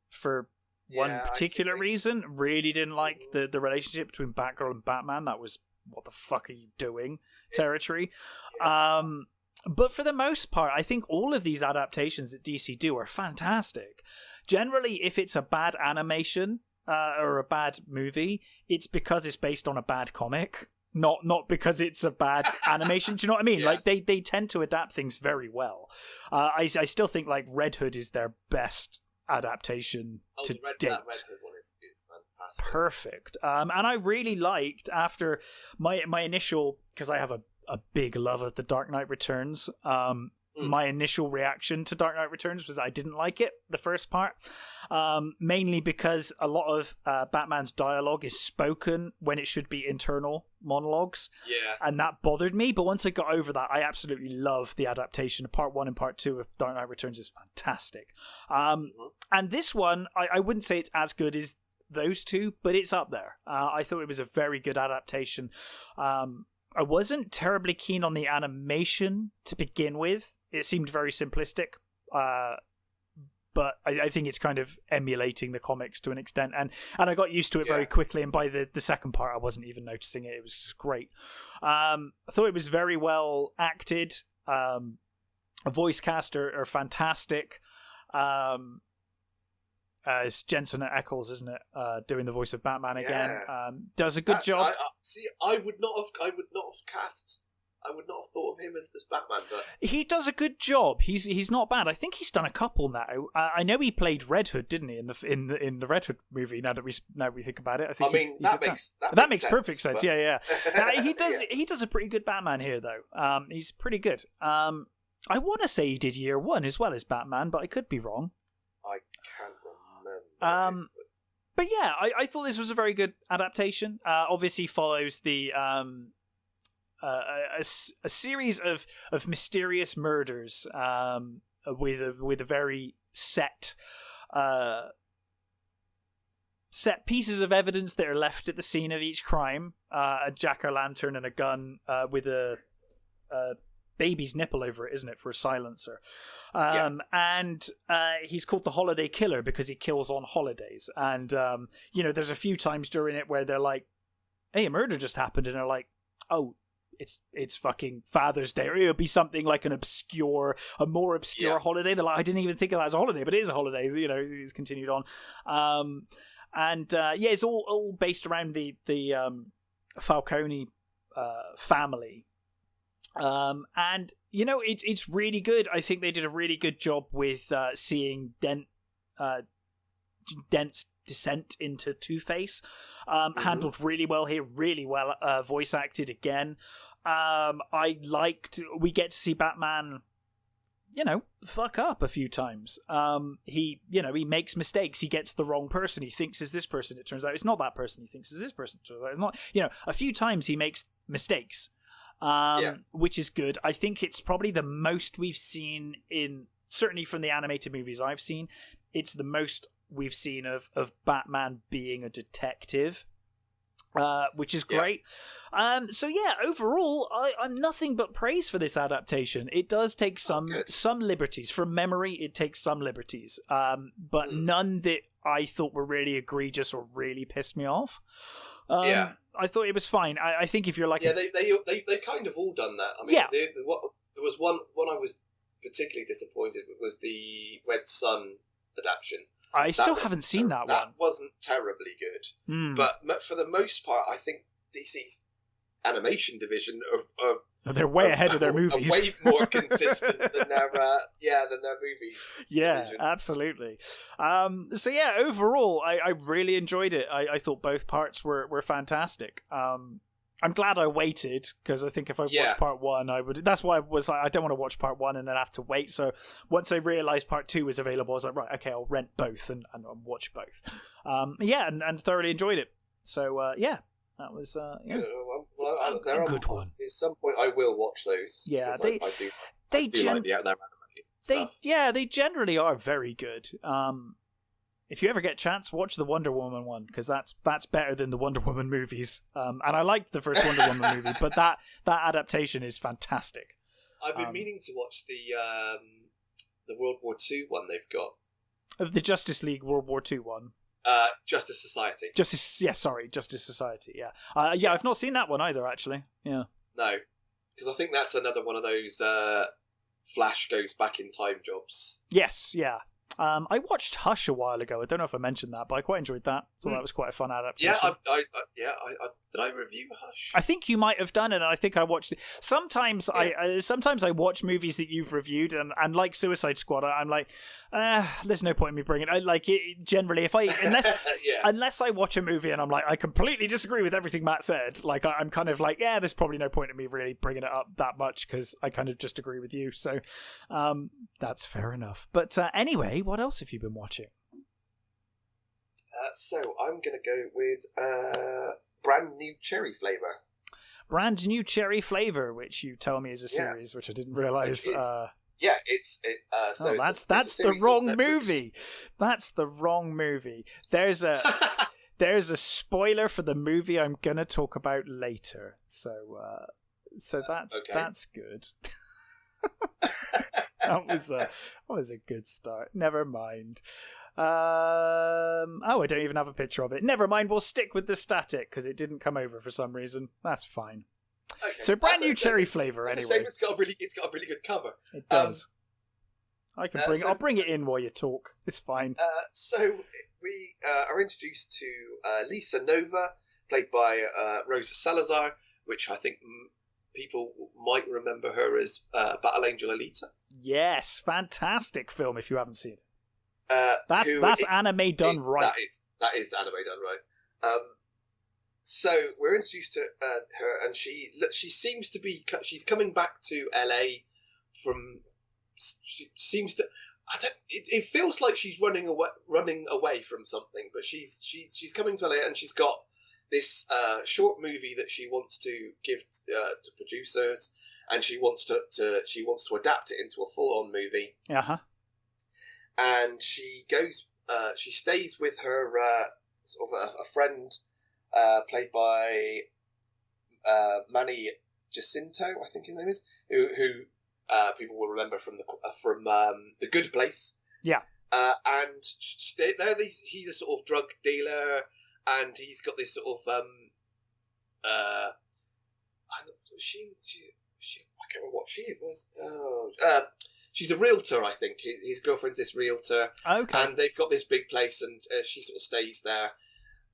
for one particular reason. Really didn't like the relationship between Batgirl and Batman. That was, what the fuck are you doing territory. But for the most part, I think all of these adaptations that DC do are fantastic. Generally, if it's a bad animation or a bad movie, it's because it's based on a bad comic. Not because it's a bad animation. Do you know what I mean? Like they tend to adapt things very well. I still think like Red Hood is their best adaptation to date. That Red Hood one is fantastic. Perfect. And I really liked after my initial, because I have a big love of The Dark Knight Returns. My initial reaction to Dark Knight Returns was I didn't like it, the first part, mainly because a lot of Batman's dialogue is spoken when it should be internal monologues. Yeah. And that bothered me, but once I got over that, I absolutely love the adaptation. Part 1 and Part 2 of Dark Knight Returns is fantastic. And this one, I wouldn't say it's as good as those two, but it's up there. I thought it was a very good adaptation. I wasn't terribly keen on the animation to begin with. It seemed very simplistic, but I think it's kind of emulating the comics to an extent, and I got used to it very quickly, and by the second part I wasn't even noticing it. It was just great. I thought it was very well acted. A voice cast are fantastic. It's Jensen Ackles, isn't it? Doing the voice of Batman again. Does a good job. I would not have cast. I would not have thought of him as Batman, but he does a good job. He's not bad. I think he's done a couple now. I know he played Red Hood, didn't he, in the Red Hood movie? Now that we think about it, I think that makes perfect sense. But... Yeah. He does a pretty good Batman here, though. He's pretty good. I want to say he did Year One as well as Batman, but I could be wrong. I can't remember. But yeah, I thought this was a very good adaptation. Obviously follows the a series of mysterious murders with a very set pieces of evidence that are left at the scene of each crime. A jack-o'-lantern and a gun with a baby's nipple over it, isn't it, for a silencer? And he's called the Holiday Killer because he kills on holidays. And there's a few times during it where they're like, "Hey, a murder just happened," and they're like, "Oh, it's fucking Father's Day," or it'll be something like a more obscure holiday. They're like, "I didn't even think of that as a holiday, but it is a holiday." So, he's continued on. It's all based around the Falcone family. And it's really good. I think they did a really good job with seeing Dent's descent into Two-Face. Handled really well here, really well voice acted again. We get to see Batman, fuck up a few times. He makes mistakes. He gets the wrong person. He thinks is this person. It turns out it's not that person. He thinks is this person. It turns out it's not. A few times he makes mistakes. Which is good. I think it's probably the most we've seen certainly from the animated movies I've seen, it's the most we've seen of Batman being a detective, which is great. Overall, I'm nothing but praise for this adaptation. It does take some liberties. From memory, it takes some liberties, but none that I thought were really egregious or really pissed me off. I thought it was fine. I think if you're like... Yeah, they kind of all done that. I mean, there was one I was particularly disappointed with was the Red Sun adaptation. I still haven't seen that one. That wasn't terribly good. But for the most part, I think DC's animation division are they're way ahead of their movies. Are way more consistent than their movies. Yeah, division. Absolutely. So yeah, overall, I really enjoyed it. I thought both parts were fantastic. I'm glad I waited, because I think if I watched part one, I would. That's why I was like, I don't want to watch part one and then have to wait. So once I realised part two was available, I was like, right, okay, I'll rent both and watch both. And thoroughly enjoyed it. So yeah, that was a good one. At some point, I will watch those. Yeah, I do like their animated stuff. They generally are very good. If you ever get a chance, watch the Wonder Woman one, because that's better than the Wonder Woman movies. And I liked the first Wonder Woman movie, but that adaptation is fantastic. I've been meaning to watch the World War II one they've got. The Justice League World War II one. Justice Society. Justice Society. Yeah. I've not seen that one either, actually. Yeah. No, because I think that's another one of those Flash goes back in time jobs. Yes. Yeah. I watched Hush a while ago. I don't know if I mentioned that, but I quite enjoyed that. So that was quite a fun adaptation. Yeah, did I review Hush? I think you might have done it, and I think I watched it. Sometimes I watch movies that you've reviewed, and like Suicide Squad, I'm like, there's no point in me bringing it. I like it generally unless I watch a movie and I'm like, I completely disagree with everything Matt said. Like I'm kind of like, there's probably no point in me really bringing it up that much, because I kind of just agree with you. So that's fair enough. But anyway, what else have you been watching? So I'm going to go with Brand New Cherry Flavour. Brand New Cherry Flavour, which you tell me is a series, which I didn't realise. So that's the wrong movie. That's the wrong movie. There's a spoiler for the movie I'm going to talk about later. So that's good. That was a good start. Never mind. I don't even have a picture of it. Never mind. We'll stick with the static, because it didn't come over for some reason. That's fine. Okay. So Brand New Cherry Flavour. Anyway, it's got a really good cover. It does. I'll bring it in while you talk. It's fine. So we are introduced to Lisa Nova, played by Rosa Salazar, which I think people might remember her as Battle Angel Alita. Yes, fantastic film if you haven't seen it. That's anime done right. That is anime done right. So we're introduced to her, and she seems to be she's coming back to LA from. She seems to. It feels like she's running away from something, but she's coming to LA, and she's got this short movie that she wants to give to producers, and she wants to adapt it into a full-on movie. And she goes. She stays with her sort of a friend, played by Manny Jacinto, I think his name is, who people will remember from the Good Place. Yeah. And he's a sort of drug dealer, and he's got this sort of I can't remember what she was. She's a realtor, I think. His girlfriend's this realtor. Okay. And they've got this big place, and she sort of stays there.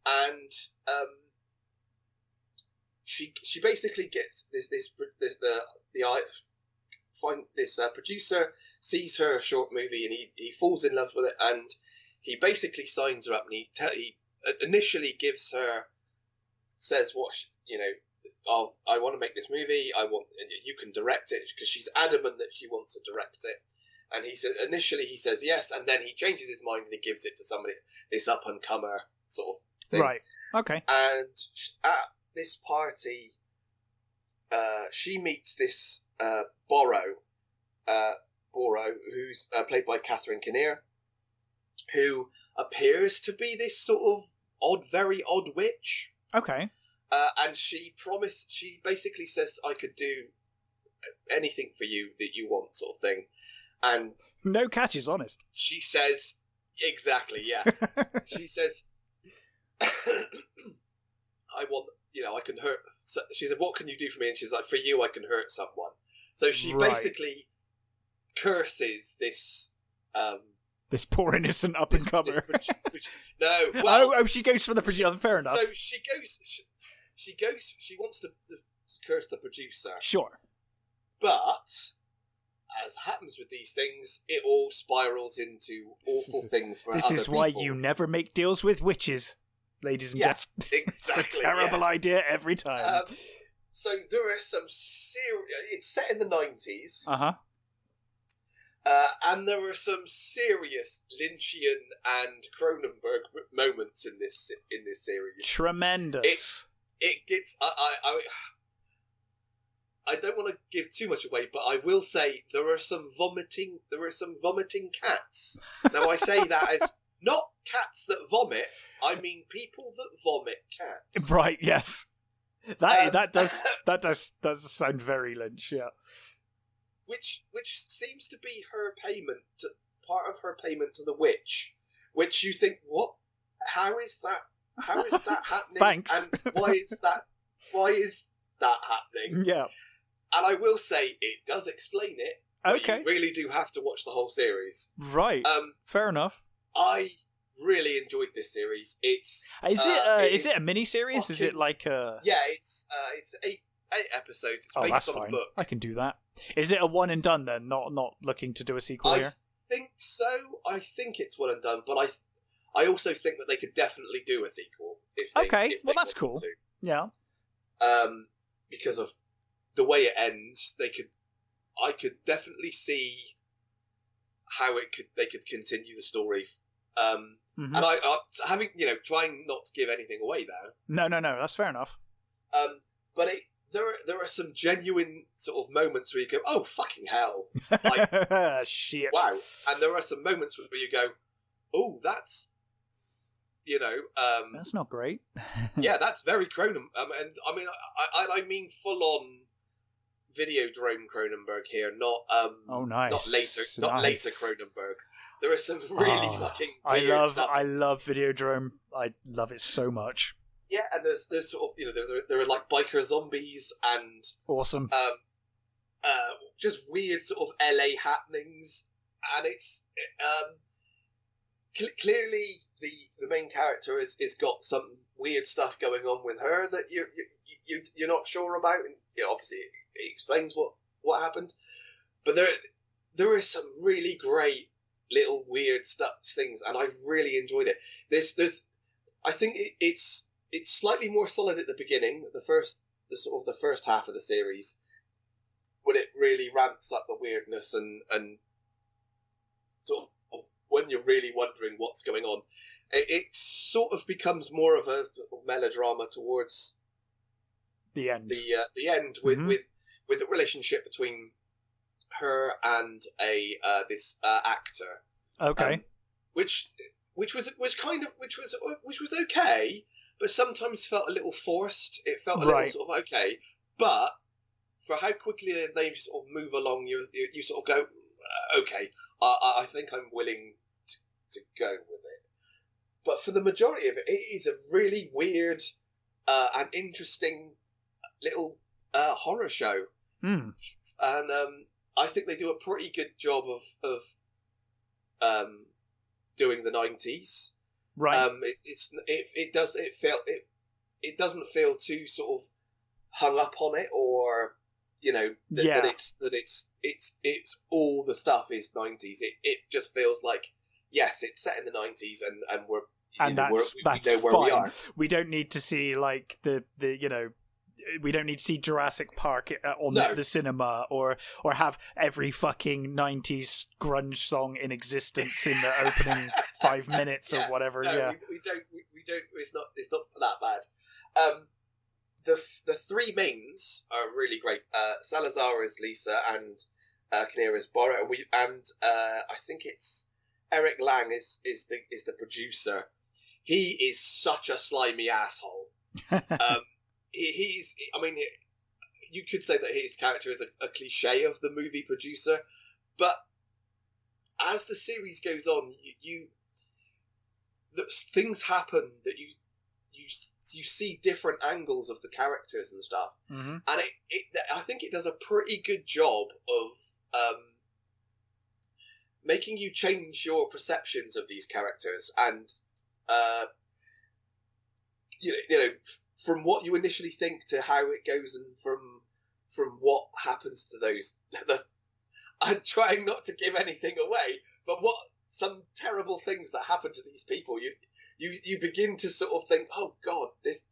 And she basically gets this producer sees her short movie, and he falls in love with it, and he basically signs her up, and he initially says I want to make this movie. You can direct it, because she's adamant that she wants to direct it. And he says yes, and then he changes his mind and he gives it to somebody, this up and comer sort of thing. Right. Okay. And at this party, she meets this Borrow, who's played by Catherine Kinnear, who appears to be this sort of very odd witch. Okay. And she basically says, I could do anything for you that you want, sort of thing. And no catch is honest. She says, exactly, yeah. She says, I want, I can hurt. So she said, what can you do for me? And she's like, for you, I can hurt someone. So she basically curses this. This poor innocent up and comer. No, well, she goes for the producer. Fair enough. So she goes. She wants to curse the producer. Sure. But as happens with these things, it all spirals into awful things for other people. This is why you never make deals with witches, ladies and gents. Exactly. It's a terrible idea every time. So there are some serious... It's set in the 90s. Uh-huh. And there are some serious Lynchian and Cronenberg moments in this series. Tremendous. It gets... I don't want to give too much away, but I will say there are some vomiting cats. Now I say that as not cats that vomit. I mean people that vomit cats. Right? Yes. That does sound very Lynch. Yeah. Which seems to be part of her payment to the witch. Which you think, what? How is that happening? Thanks. And why is that happening? Yeah. And I will say it does explain it. Okay. You really do have to watch the whole series. Right. Fair enough. I really enjoyed this series. Is it a mini series? Is it like a? Yeah, it's 8 episodes. It's based on a book. I can do that. Is it a one and done then? Not looking to do a sequel here. I think so. I think it's one and done, but I also think that they could definitely do a sequel if they that's cool. To. Yeah. Because of the way it ends, I could definitely see how they could continue the story. And I having trying not to give anything away there. No, that's fair enough. But there are some genuine sort of moments where you go, oh fucking hell, like shit, wow, and there are some moments where you go, oh that's that's not great. Yeah, that's very Cronenberg. And I mean full on Videodrome Cronenberg here, not nice. not later Cronenberg. There are some really fucking weird stuff. I love Videodrome. I love it so much. Yeah, and there's sort of there are like biker zombies and awesome. Just weird sort of LA happenings, and it's clearly the main character is got some weird stuff going on with her that you're not sure about, and obviously it explains what happened, but there is some really great little weird things, and I really enjoyed it. I think it's slightly more solid at the beginning, the first half of the series, when it really ramps up the weirdness and sort of when you're really wondering what's going on. It sort of becomes more of a melodrama towards the end. The end with the relationship between her and this actor. Okay. Which was okay, but sometimes felt a little forced. It felt a little sort of okay, but for how quickly they sort of move along, you sort of go, okay, I think I'm willing to go with it. But for the majority of it, it is a really weird and interesting little horror show. And I think they do a pretty good job of doing the 90s. Right. It doesn't feel too sort of hung up on it, or that it's all the stuff is 90s. It just feels like, yes, it's set in the 90s, and that's we know where fine. we are. We don't need to see like the we don't need to see Jurassic Park on the cinema, or have every fucking 90s grunge song in existence in the opening 5 minutes or whatever. No, yeah, we don't. It's not that bad. The three mains are really great. Salazar is Lisa, and Kinnear is Bora, and I think it's Eric Lang is the producer. He is such a slimy asshole. I mean, you could say that his character is a cliche of the movie producer, but as the series goes on, things happen that you see different angles of the characters and stuff, and I think it does a pretty good job of making you change your perceptions of these characters, and from what you initially think to how it goes, and from what happens to those. I'm trying not to give anything away, but what some terrible things that happen to these people, you begin to sort of think, oh God, this,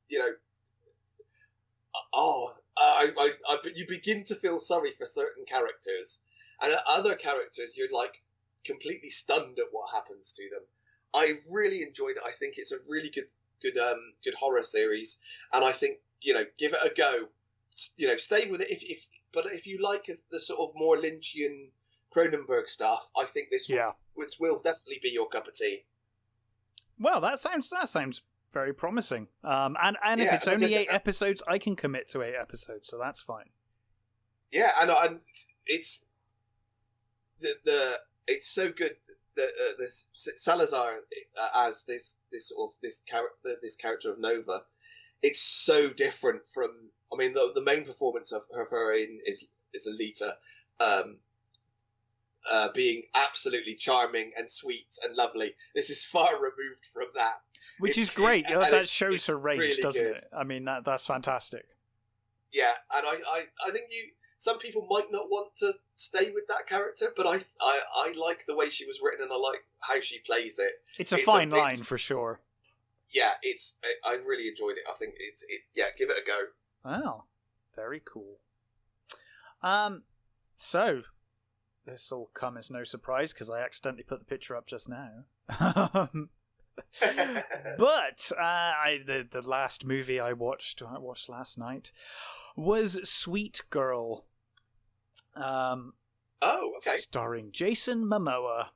but you begin to feel sorry for certain characters, and other characters you're like completely stunned at what happens to them. I really enjoyed it. I think it's a really good horror series, and I think give it a go. Stay with it but if you like the sort of more Lynchian Cronenberg stuff, I think this will definitely be your cup of tea. Well, that sounds very promising. And if it's only 8 episodes, I can commit to 8 episodes, so that's fine. Yeah, and it's it's so good that this Salazar as this character of Nova. It's so different from. I mean, the main performance of her is Alita, being absolutely charming and sweet and lovely. This is far removed from that. Which is great. That shows her range, really doesn't it? I mean, that's fantastic. Yeah, and I think some people might not want to stay with that character, but I like the way she was written, and I like how she plays it. It's a fine line for sure. Yeah, I really enjoyed it. I think give it a go. Wow, very cool. So this will come as no surprise because I accidentally put the picture up just now. But the last movie I watched last night was Sweet Girl. Okay. Starring Jason Momoa.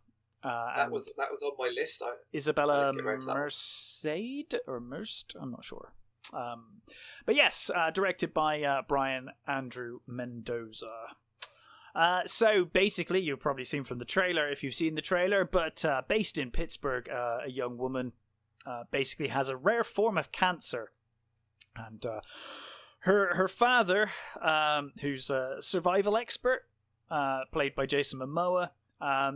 That was on my list. Isabella Merced or Merced, I'm not sure. But yes, directed by Brian Andrew Mendoza. So basically, you've probably seen from the trailer if you've seen the trailer, but based in Pittsburgh, a young woman basically has a rare form of cancer, and her father, who's a survival expert, played by Jason Momoa.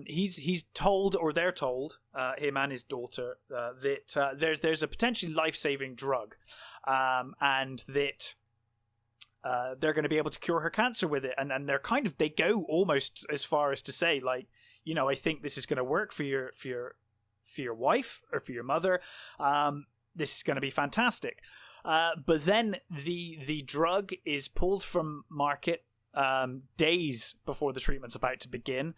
He's told, or they're told, him and his daughter, that there's a potentially life-saving drug, and that they're going to be able to cure her cancer with it, and they go almost as far as to say, like, I think this is going to work for your wife or for your mother. This is going to be fantastic. But then the drug is pulled from market days before the treatment's about to begin,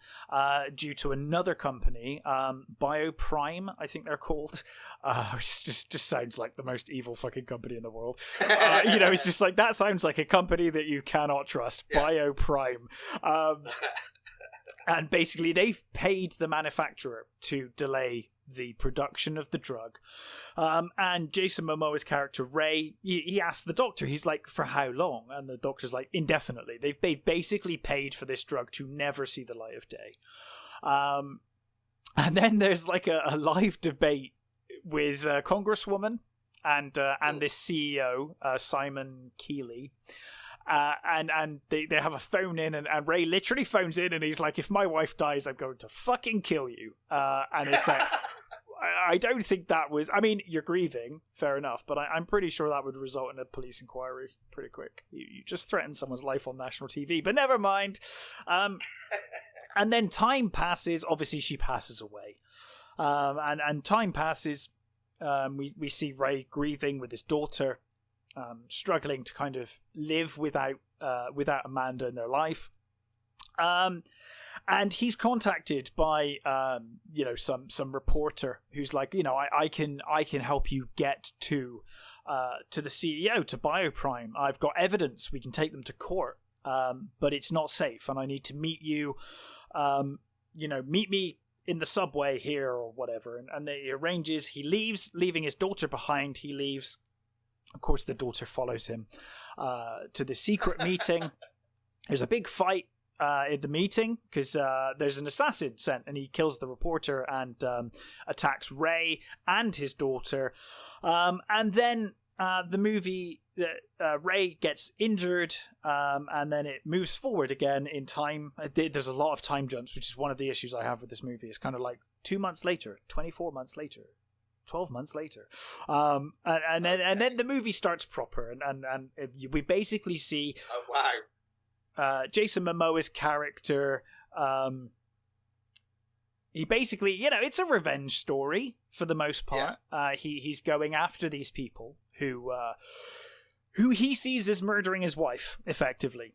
due to another company, Bioprime, I think they're called, which just sounds like the most evil fucking company in the world. It's just like, that sounds like a company that you cannot trust. Yeah. Bioprime. And basically they've paid the manufacturer to delay the production of the drug. And Jason Momoa's character, Ray, he asked the doctor, he's like, for how long? And the doctor's like, indefinitely. They've basically paid for this drug to never see the light of day. And then there's like a live debate with a Congresswoman and this CEO, Simon Keeley. And they have a phone in, and Ray literally phones in, and he's like, if my wife dies, I'm going to fucking kill you. And it's like, I don't think that was, I mean, you're grieving, fair enough, but I'm pretty sure that would result in a police inquiry pretty quick. You just threatened someone's life on national TV, but never mind. And then time passes, obviously she passes away. And time passes, we see Ray grieving with his daughter, struggling to kind of live without Amanda in their life. And he's contacted by some reporter who's like, I can help you get to the CEO, to Bioprime. I've got evidence. We can take them to court, but it's not safe, and I need to meet you. Meet me in the subway here or whatever. And he arranges. He leaves, leaving his daughter behind. He leaves. Of course, the daughter follows him to the secret meeting. There's a big fight in the meeting because there's an assassin sent, and he kills the reporter and attacks Ray and his daughter. And then the movie, Ray gets injured, and then it moves forward again in time. There's a lot of time jumps, which is one of the issues I have with this movie. It's kind of like 2 months later, 24 months later. 12 months later. And then the movie starts proper, and we basically see Jason Momoa's character. He basically, it's a revenge story for the most part. Yeah. He's going after these people who he sees as murdering his wife, effectively.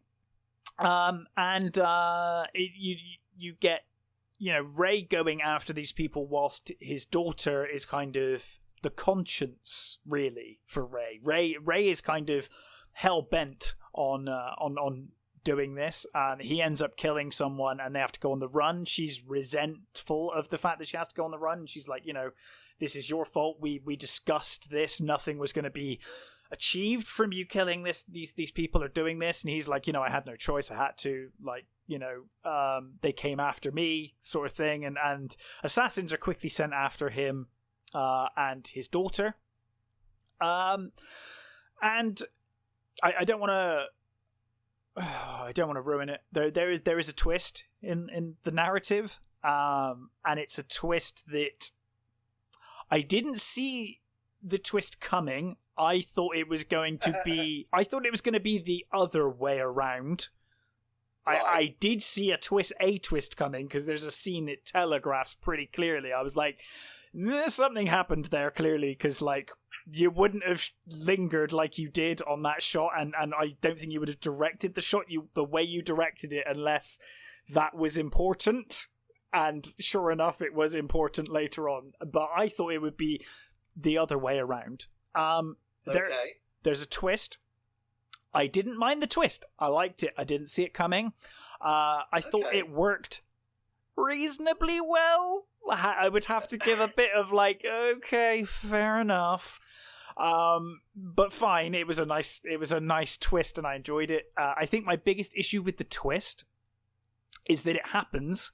You get, Ray going after these people whilst his daughter is kind of the conscience, really, for Ray. Ray is kind of hell bent on doing this. He ends up killing someone and they have to go on the run. She's resentful of the fact that she has to go on the run. She's like, this is your fault. We discussed this. Nothing was going to be achieved from you killing these people are doing this. And he's like, I had no choice. I had to, they came after me, sort of thing. And assassins are quickly sent after him and his daughter. And I don't want to. I don't want to ruin it. There is a twist in the narrative, and it's a twist that I didn't see the twist coming. I thought it was going to be. I thought it was going to be the other way around. Right. I did see a twist coming because there's a scene that telegraphs pretty clearly. I was like, something happened there clearly, because you wouldn't have lingered like you did on that shot, and I don't think you would have directed the shot the way you directed it unless that was important. And sure enough, it was important later on. But I thought it would be the other way around. There's a twist. I didn't mind the twist. I liked it. I didn't see it coming. I thought it worked reasonably well. I would have to give a bit of okay, fair enough. But fine. It was a nice twist, and I enjoyed it. I think my biggest issue with the twist is that it happens,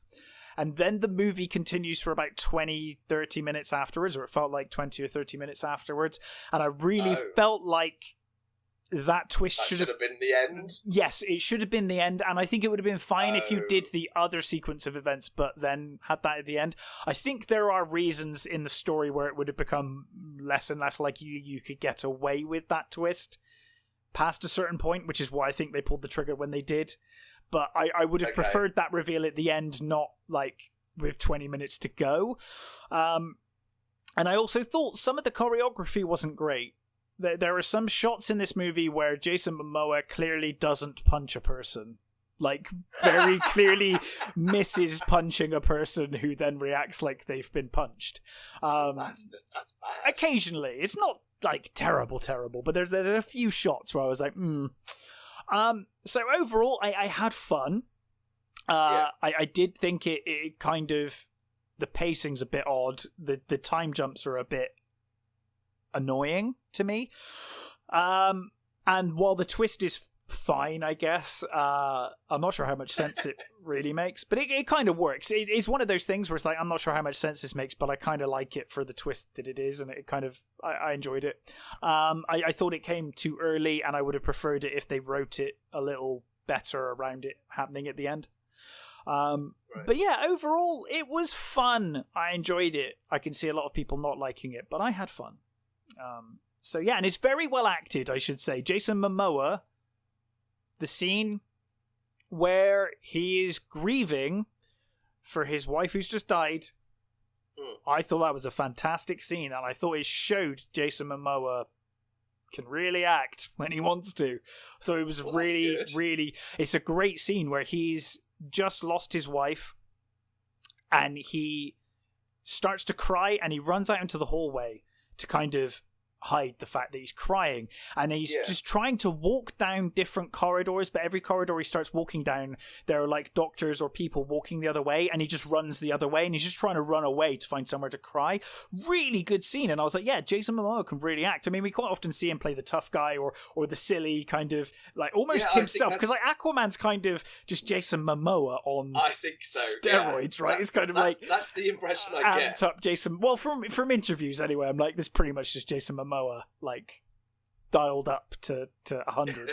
and then the movie continues for about 20-30 minutes afterwards, or it felt like 20 or 30 minutes afterwards, and I really felt like that twist should have been the end. Yes, it should have been the end, and I think it would have been fine if you did the other sequence of events, but then had that at the end. I think there are reasons in the story where it would have become less and less like you could get away with that twist past a certain point, which is why I think they pulled the trigger when they did. But I would have preferred that reveal at the end, not with 20 minutes to go. And I also thought some of the choreography wasn't great. There are some shots in this movie where Jason Momoa clearly doesn't punch a person. Very clearly misses punching a person who then reacts like they've been punched. That's bad. Occasionally. It's not, terrible, but there's a few shots where I was like, So overall, I had fun. I did think it kind of... The pacing's a bit odd. The time jumps are a bit annoying to me, and while the twist is fine, I guess, I'm not sure how much sense it really makes, but it kind of works. It's one of those things where it's I'm not sure how much sense this makes, but I kind of like it for the twist that it is, and it kind of I enjoyed it. I thought it came too early, and I would have preferred it if they wrote it a little better around it happening at the end. But yeah, overall it was fun. I enjoyed it. I can see a lot of people not liking it, but I had fun. So yeah, and it's very well acted, I should say. Jason Momoa, the scene where he is grieving for his wife who's just died, I thought that was a fantastic scene, and I thought it showed Jason Momoa can really act when he wants to. So it was really, it's a great scene where he's just lost his wife and he starts to cry, and he runs out into the hallway to kind of hide the fact that he's crying, and he's just trying to walk down different corridors, but every corridor he starts walking down, there are doctors or people walking the other way, and he just runs the other way, and he's just trying to run away to find somewhere to cry. Really good scene. And I was like, yeah, Jason Momoa can really act. I mean, we quite often see him play the tough guy or the silly kind of almost himself, because Aquaman's kind of just Jason Momoa on steroids, right? It's kind of that's the impression I get. Amped up Jason, well, from interviews anyway, I'm like, this pretty much just Jason Momoa dialed up to 100.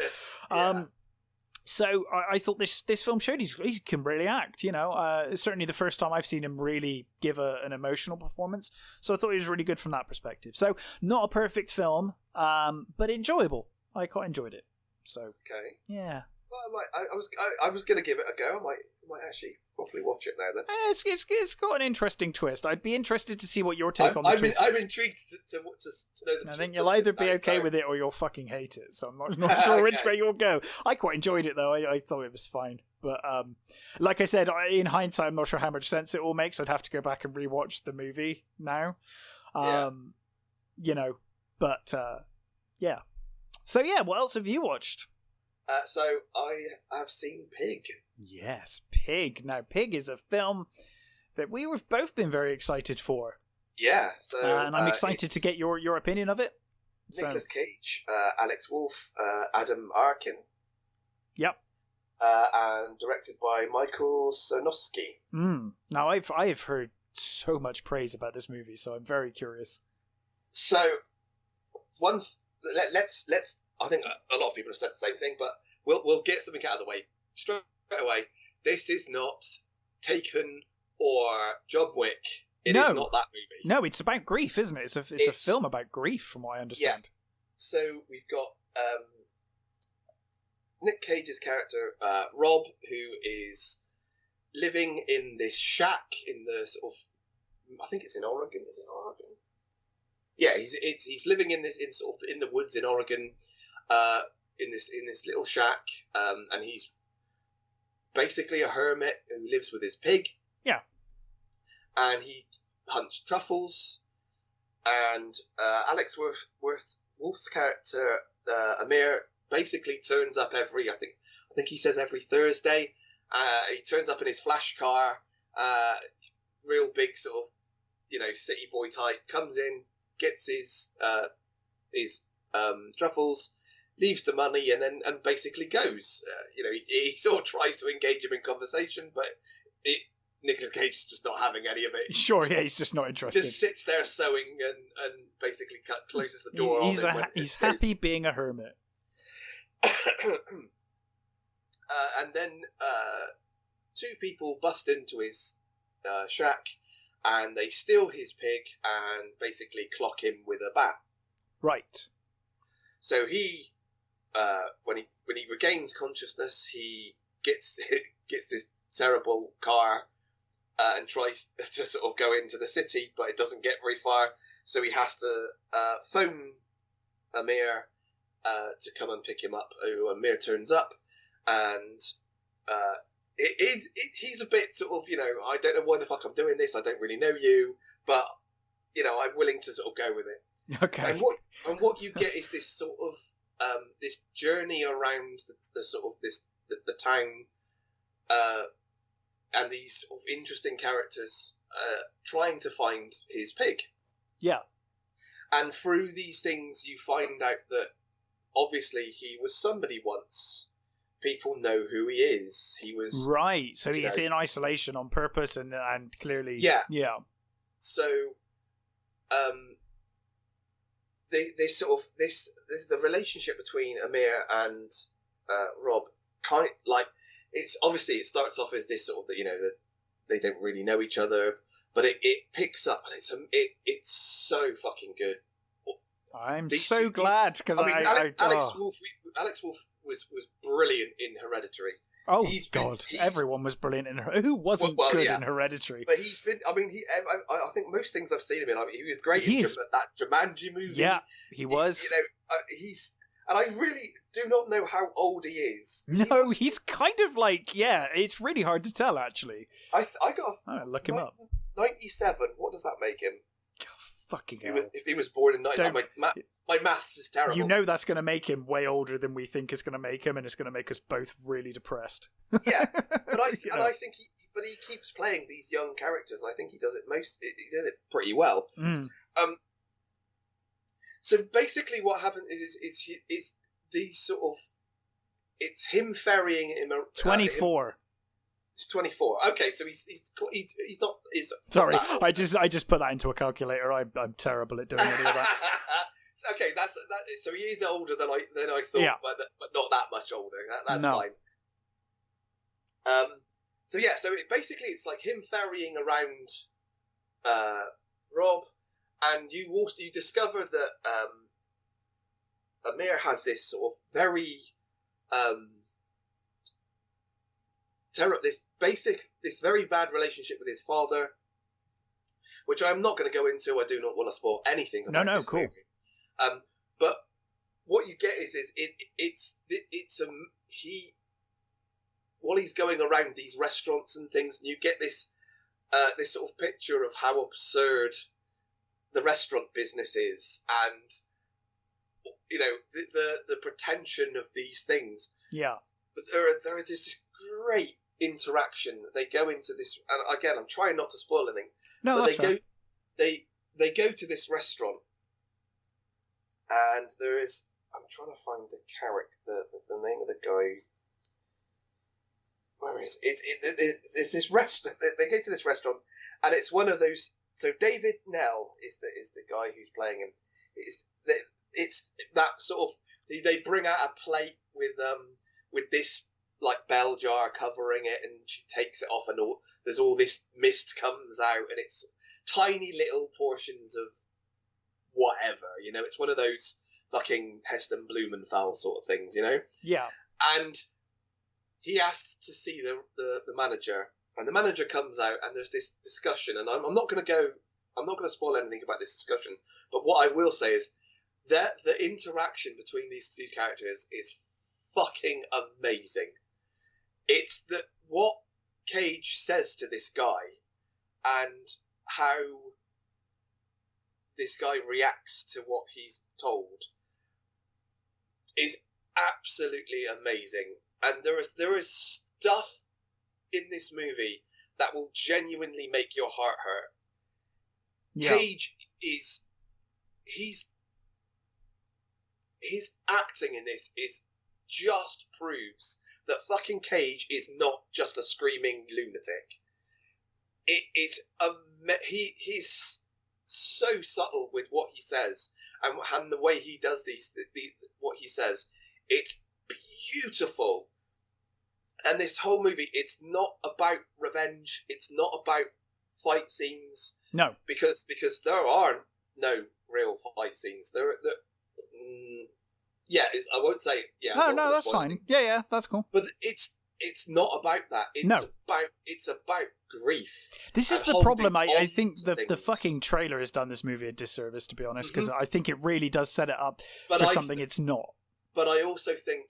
So I thought this film showed he can really act. Certainly the first time I've seen him really give an emotional performance. So I thought he was really good from that perspective. So not a perfect film, but enjoyable. I quite enjoyed it. So okay, yeah. Well, I was going to give it a go. I might actually probably watch it now then. It's got an interesting twist. I'd be interested to see what your take on the twist is. I'm intrigued to know the I think you'll either be okay with it or you'll fucking hate it. So I'm not sure which way you'll go. I quite enjoyed it though. I thought it was fine. But like I said, in hindsight, I'm not sure how much sense it all makes. I'd have to go back and rewatch the movie now. But yeah. So yeah, what else have you watched? So I have seen Pig. Yes, Pig. Now, Pig is a film that we've both been very excited for. Yeah, so and I'm excited to get your opinion of it. Nicolas Cage, Alex Wolff, Adam Arkin. Yep. And directed by Michael Sonosky. Now, I've heard so much praise about this movie, so I'm very curious. So, let's. I think a lot of people have said the same thing, but we'll get something out of the way straight away. This is not Taken or John Wick. It is not that movie. No, it's about grief, isn't it? It's a film about grief, from what I understand. Yeah. So we've got Nick Cage's character, Rob, who is living in this shack in the sort of, I think it's in Oregon. Is it Oregon? Yeah, he's living in the woods in Oregon. In this little shack, and he's basically a hermit who lives with his pig. Yeah. And he hunts truffles. And Alex Wolff's character, Amir, basically turns up I think he says every Thursday. He turns up in his flash car, real big sort of, city boy type. Comes in, gets his truffles. Leaves the money and basically goes. He sort of tries to engage him in conversation, but Nicolas Cage is just not having any of it. Sure, yeah, he's just not interested. Just sits there sewing and basically closes the door. He's happy being a hermit. And then two people bust into his shack and they steal his pig and basically clock him with a bat. Right. So he. When he regains consciousness, he gets this terrible car and tries to sort of go into the city, but it doesn't get very far. So he has to phone Amir to come and pick him up. Amir turns up, and he's a bit sort of, I don't know why the fuck I'm doing this. I don't really know you, but I'm willing to sort of go with it. Okay. And what you get is this sort of this journey around the sort of the town, and these sort of interesting characters trying to find his pig. Yeah. And through these things, you find out that obviously he was somebody once. People know who he is. He was right. So he's in isolation on purpose, and clearly, yeah. So, they sort of the relationship between Amir and Rob, it's obviously it starts off as this sort of that they don't really know each other, but it picks up and it's so fucking good. I'm so glad because Alex Wolff was brilliant in Hereditary. Oh God! Everyone was brilliant in Hereditary. Who wasn't good in Hereditary? But he's been. I think most things I've seen him in. He was great in that Jumanji movie. Yeah, he was. And I really do not know how old he is. No, he's kind of it's really hard to tell actually. Look him up. 97. What does that make him? Fucking if he was born in 90, my maths is terrible. You know that's going to make him way older than we think is going to make him, and it's going to make us both really depressed. Yeah, but I think he keeps playing these young characters, and I think he does it pretty well. So basically, what happened is these sort of it's him ferrying him. 24. He's 24. Okay, so he's not. Sorry, I just put that into a calculator. I'm terrible at doing any of that. Okay, that's that. So he is older than I thought, but not that much older. That's fine. So yeah, so it's like him ferrying around Rob, and you discover that Amir has this sort of very this very bad relationship with his father, which I'm not going to go into. I do not want to spoil anything about this cool. movie. But what you get is while he's going around these restaurants and things, and you get this sort of picture of how absurd the restaurant business is, and the pretension of these things. Yeah. But there is this great interaction. They go into this, and again, I'm trying not to spoil anything. No, but that's fair. They go to this restaurant, and there is. I'm trying to find the name of the guy. Where is it? It's this restaurant. They go to this restaurant, and it's one of those. So David Nell is the guy who's playing him. It's that sort of. They bring out a plate with this like bell jar covering it, and she takes it off, and there's all this mist comes out, and it's tiny little portions of whatever. It's one of those fucking Heston Blumenthal sort of things, Yeah. And he asks to see the manager, and the manager comes out, and there's this discussion, and I'm not going to spoil anything about this discussion, but what I will say is that the interaction between these two characters is fucking amazing. It's that what Cage says to this guy and how this guy reacts to what he's told is absolutely amazing. And there is stuff in this movie that will genuinely make your heart hurt. Yeah. Cage his acting in this just proves that fucking Cage is not just a screaming lunatic. It is he's so subtle with what he says and the way he does what he says. It's beautiful. And this whole movie, it's not about revenge. It's not about fight scenes. No, because there are no real fight scenes. I won't say. Yeah. No, that's fine. Yeah, that's cool. But it's not about that. It's about grief. This is the problem. I think the fucking trailer has done this movie a disservice, to be honest, because I think it really does set it up for something it's not. But I also think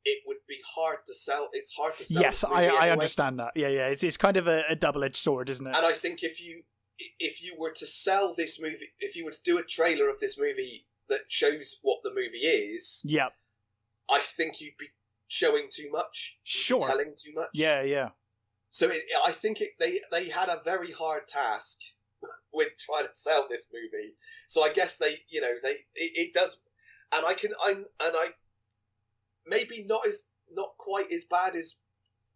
it would be hard to sell. It's hard to sell. Yes, I understand that. Yeah. It's kind of a double-edged sword, isn't it? And I think if you were to sell this movie, if you were to do a trailer of this movie that shows what the movie is, yeah, I think you'd be showing too much. Sure. Telling too much. Yeah. So I think they had a very hard task with trying to sell this movie. So I guess it does, and I maybe not quite as bad as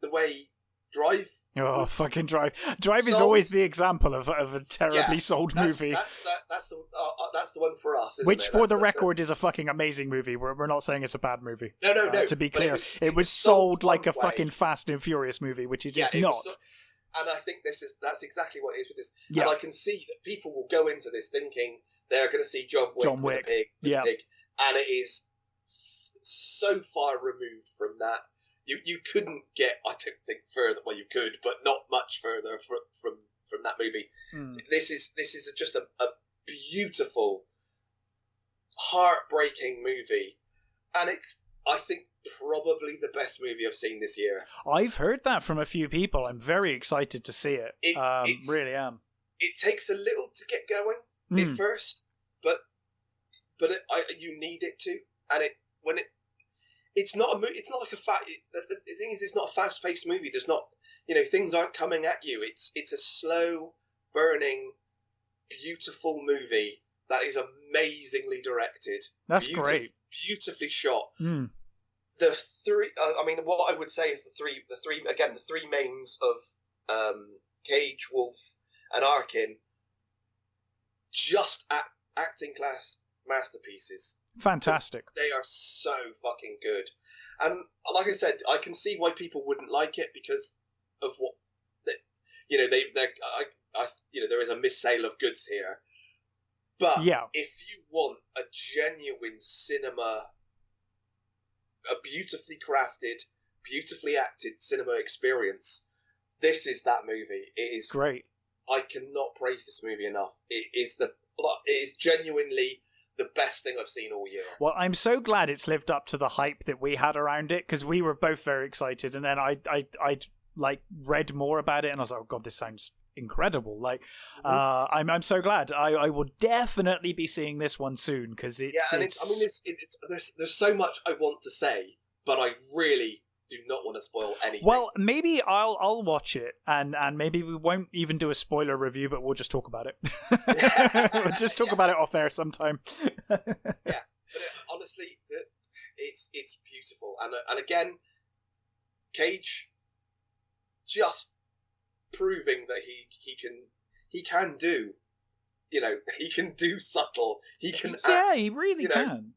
the way Drive. Oh, fucking Drive! Drive is always the example of a terribly sold movie. That's the one for us. Which, for the record, is a fucking amazing movie. We're not saying it's a bad movie. No. To be clear, it was sold like a fucking Fast and Furious movie, which it is not. And I think that's exactly what it is with this. Yeah. And I can see that people will go into this thinking they're going to see John Wick. With a pig, and it is so far removed from that. You couldn't get, I don't think, further. Well, you could, but not much further from that movie. This is just a beautiful, heartbreaking movie, and it's, I think, probably the best movie I've seen this year. I've heard that from a few people. I'm very excited to see it. Really am. It takes a little to get going at first, but you need it to, and it's not a movie. It's not like the thing is, it's not a fast-paced movie. There's not, things aren't coming at you. It's a slow burning, beautiful movie that is amazingly directed. That's great. Beautifully shot. The three. What I would say is the three mains of Cage, Wolf, and Arkin. Just acting class masterpieces. Fantastic. They are so fucking good. And like I said, I can see why people wouldn't like it because of what, there is a missale of goods here. But if you want a genuine cinema, a beautifully crafted, beautifully acted cinema experience, this is that movie. It is great. I cannot praise this movie enough. It is genuinely the best thing I've seen all year. Well, I'm so glad it's lived up to the hype that we had around it, because we were both very excited, and then I like read more about it, and I was like, oh god, this sounds incredible. Like, I'm so glad. I will definitely be seeing this one soon, because there's so much I want to say, but I really do not want to spoil anything. Well, maybe I'll watch it, and maybe we won't even do a spoiler review, but we'll just talk about it. We'll just talk about it off air sometime. Yeah, but honestly, it's beautiful, and again, Cage just proving that he can do, he can do subtle. He can. Yeah, he really can.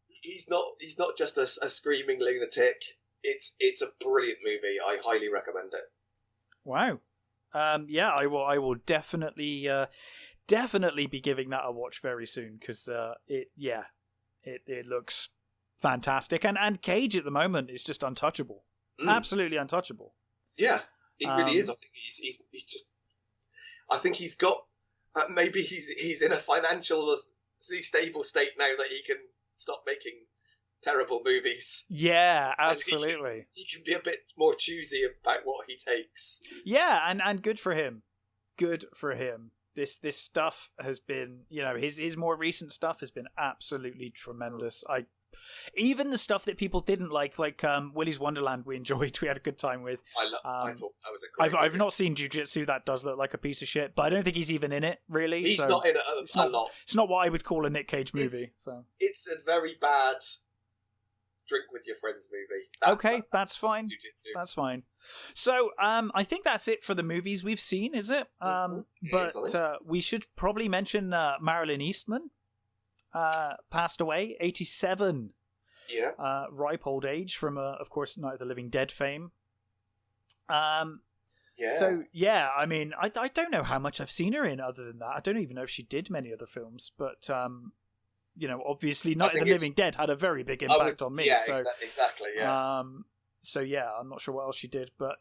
He's not just a screaming lunatic. It's a brilliant movie. I highly recommend it. Wow. Yeah, I will definitely be giving that a watch very soon, because it looks fantastic, and Cage at the moment is just untouchable. Absolutely untouchable. Yeah, he really is. I think he's just. I think he's got. Maybe he's in a financially stable state now that he can stop making terrible movies. Yeah, absolutely. He can be a bit more choosy about what he takes. Yeah, and good for him. Good for him. This stuff has been, his more recent stuff has been absolutely tremendous. Even the stuff that people didn't like Willy's Wonderland, we enjoyed. We had a good time with. I thought that was a great movie. I've not seen Jiu-Jitsu. That does look like a piece of shit, but I don't think he's even in it, really. He's not in it a lot. It's not what I would call a Nick Cage movie. It's a very bad drink with your friends movie. That's fine. Jiu-Jitsu. That's fine. So I think that's it for the movies we've seen, is it? But we should probably mention Marilyn Eastman. Passed away, 87. Yeah. Ripe old age from, of course, Night of the Living Dead fame. Yeah. So, yeah, I mean, I don't know how much I've seen her in other than that. I don't even know if she did many other films, but, obviously Night of the Living Dead had a very big impact on me. Yeah, so, exactly, yeah. So, yeah, I'm not sure what else she did, but,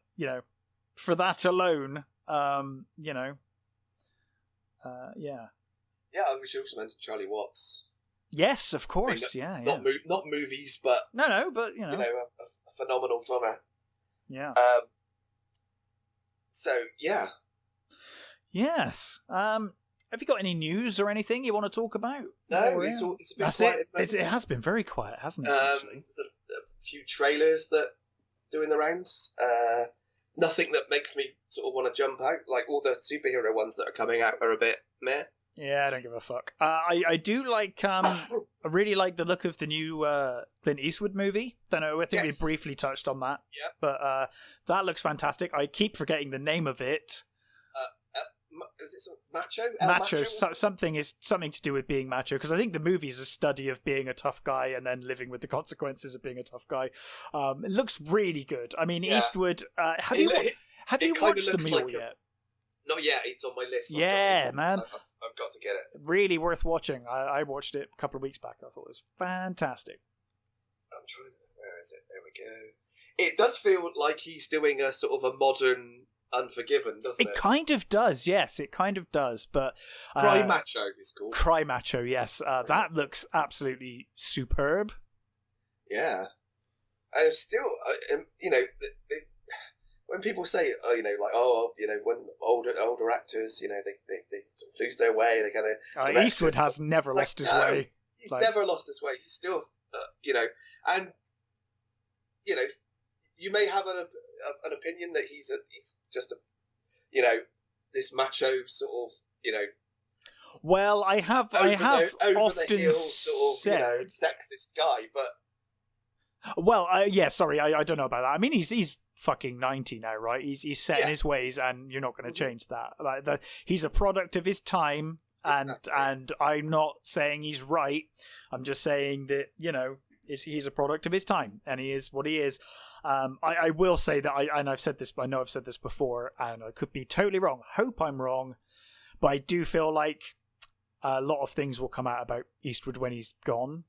for that alone, yeah. Yeah, we should also mention Charlie Watts. Yes, of course. Not movies, but no, but a phenomenal drummer. Yeah. So yeah. Yes. Have you got any news or anything you want to talk about? No, it's been quiet. It has been very quiet, hasn't it? Actually? There's a few trailers that doing the rounds. Nothing that makes me sort of want to jump out. Like all the superhero ones that are coming out are a bit meh. Yeah, I don't give a fuck. I do like. I really like the look of the new Clint Eastwood movie. Don't know. I think we briefly touched on that. Yeah. But that looks fantastic. I keep forgetting the name of it. Is it Macho? Macho. Something to do with being macho, because I think the movie is a study of being a tough guy and then living with the consequences of being a tough guy. It looks really good. I mean, Eastwood. Have you watched the Mule yet? Not yet. It's on my list. Yeah, man. I've got to get it. Really worth watching. I watched it a couple of weeks back. I thought it was fantastic. I'm trying to... Where is it? There we go. It does feel like he's doing a sort of a modern Unforgiven, doesn't it? It kind of does, yes. It kind of does. But Cry Macho is called. Cry Macho, yes. That looks absolutely superb. Yeah. Still, when people say, when older actors, they sort of lose their way, they're gonna. Eastwood has never lost his way. He's never lost his way. He's still, and you may have an opinion that he's just this macho sort of, Well, I have often said sexist guy, but. Well, sorry, I don't know about that. I mean, he's fucking 90 now, right? He's set in his ways, and you're not going to change that. Like, he's a product of his time, and I'm not saying he's right. I'm just saying that he's a product of his time, and he is what he is. I will say that I've said this, I know I've said this before, and I could be totally wrong. Hope I'm wrong, but I do feel like a lot of things will come out about Eastwood when he's gone.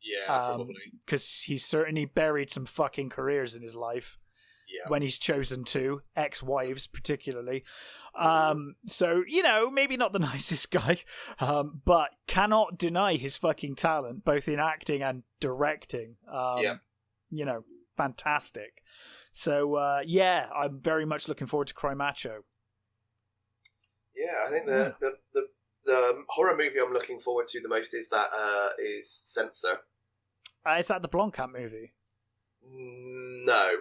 Yeah, probably. Because he's certainly buried some fucking careers in his life. Yeah. When he's chosen to, ex-wives particularly. So, maybe not the nicest guy, but cannot deny his fucking talent, both in acting and directing. Fantastic. So, I'm very much looking forward to Cry Macho. Yeah, I think the horror movie I'm looking forward to the most is Censor. Is that the Blomkamp movie? No.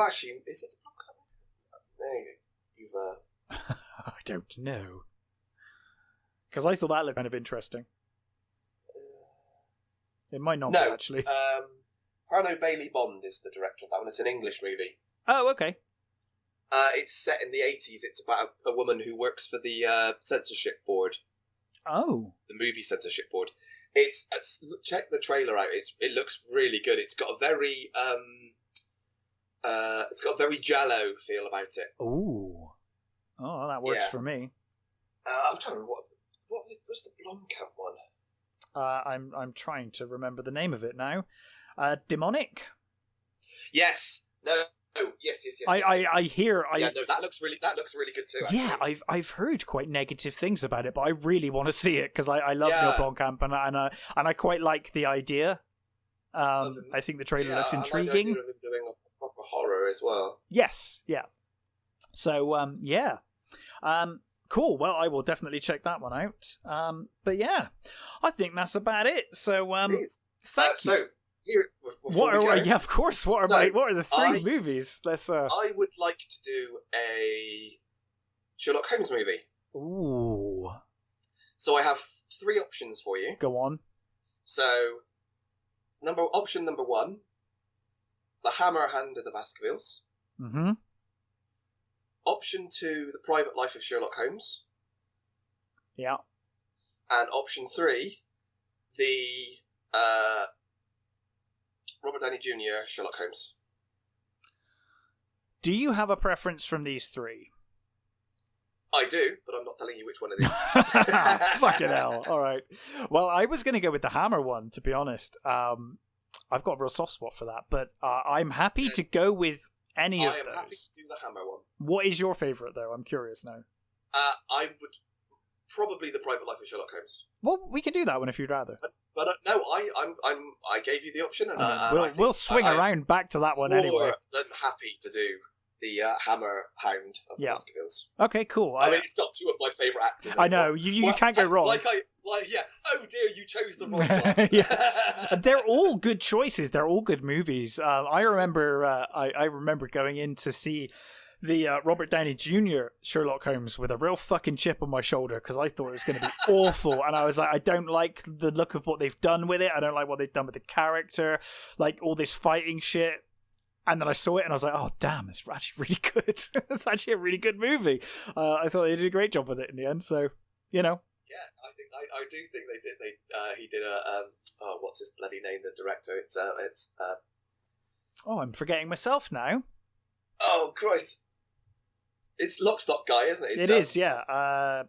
Actually, is it the Blomkamp? There you go. I don't know. Because I thought that looked kind of interesting. It might not be, actually. Harno Bailey Bond is the director of that one. It's an English movie. Oh, okay. It's set in the 80s. It's about a woman who works for the censorship board. Oh. The movie censorship board. Check the trailer out. It looks really good. It's got a very Giallo feel about it. Ooh. Oh, that works for me. I'm trying to remember what was the Blomkamp one. I'm trying to remember the name of it now. Demonic? Yes. No. Yes. I hear. That looks really good too. Actually. Yeah, I've heard quite negative things about it, but I really want to see it because I love Neil Blomkamp and I quite like the idea. I think the trailer looks intriguing. I like the idea of him doing a proper horror as well. Yes, yeah. So cool. Well, I will definitely check that one out. But yeah, I think that's about it. So thank you. Here, of course. What are the three movies? Let's. I would like to do a Sherlock Holmes movie. Ooh. So I have 3 options for you. Go on. So, option number 1, The Hammer Hand of the Baskervilles. Mm-hmm. Option 2, The Private Life of Sherlock Holmes. Yeah. And option 3, the Robert Downey Jr. Sherlock Holmes. Do you have a preference from these 3? I do, but I'm not telling you which one it is. Fucking hell. All right. Well, I was going to go with the Hammer one, to be honest. I've got a real soft spot for that, but I'm happy to go with any of those. I am happy to do the Hammer one. What is your favourite, though? I'm curious now. I would probably The Private Life of Sherlock Holmes. Well, we can do that one if you'd rather. But no, I gave you the option, and we'll swing around back to that one anyway. More than happy to do the Hammer Hound of the Baskervilles. Okay, cool. I mean, it's got 2 of my favourite actors. I know you can't go wrong. Oh dear, you chose the wrong one. Yeah, they're all good choices. They're all good movies. I remember going in to see the Robert Downey Jr. Sherlock Holmes with a real fucking chip on my shoulder because I thought it was going to be awful, and I was like, I don't like the look of what they've done with it. I don't like what they've done with the character, like all this fighting shit. And then I saw it and I was like, oh damn, it's actually really good. It's actually a really good movie. I thought they did a great job with it in the end. So Yeah, I do think they did. He did a what's his bloody name? The director. It's Oh, I'm forgetting myself now. Oh Christ! It's Lock, Stock, Guy, isn't it? It is, yeah. I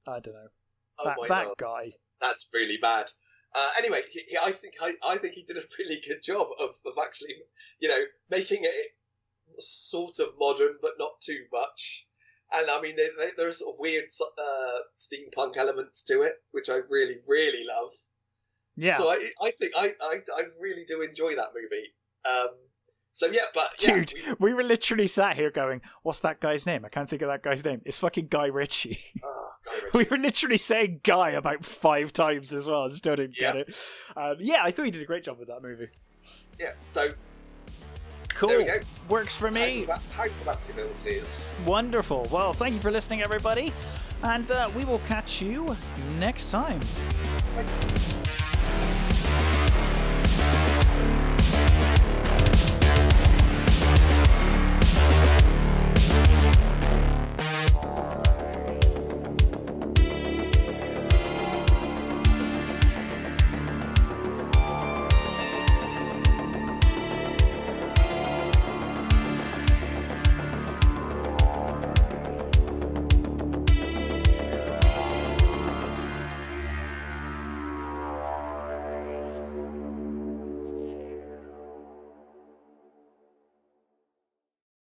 don't know. That guy. That's really bad. Anyway, I think he did a really good job of actually, making it sort of modern, but not too much. And I mean, there are sort of weird steampunk elements to it, which I really, really love. Yeah. So I think I really do enjoy that movie. Dude, we were literally sat here going, "What's that guy's name? I can't think of that guy's name. It's fucking Guy Ritchie." Guy Ritchie. We were literally saying Guy about 5 times as well. I still didn't get it. I thought he did a great job with that movie. Yeah. So cool. There we go. Works for me. How the Baskervilles is. Wonderful. Well, thank you for listening, everybody, and we will catch you next time. Bye.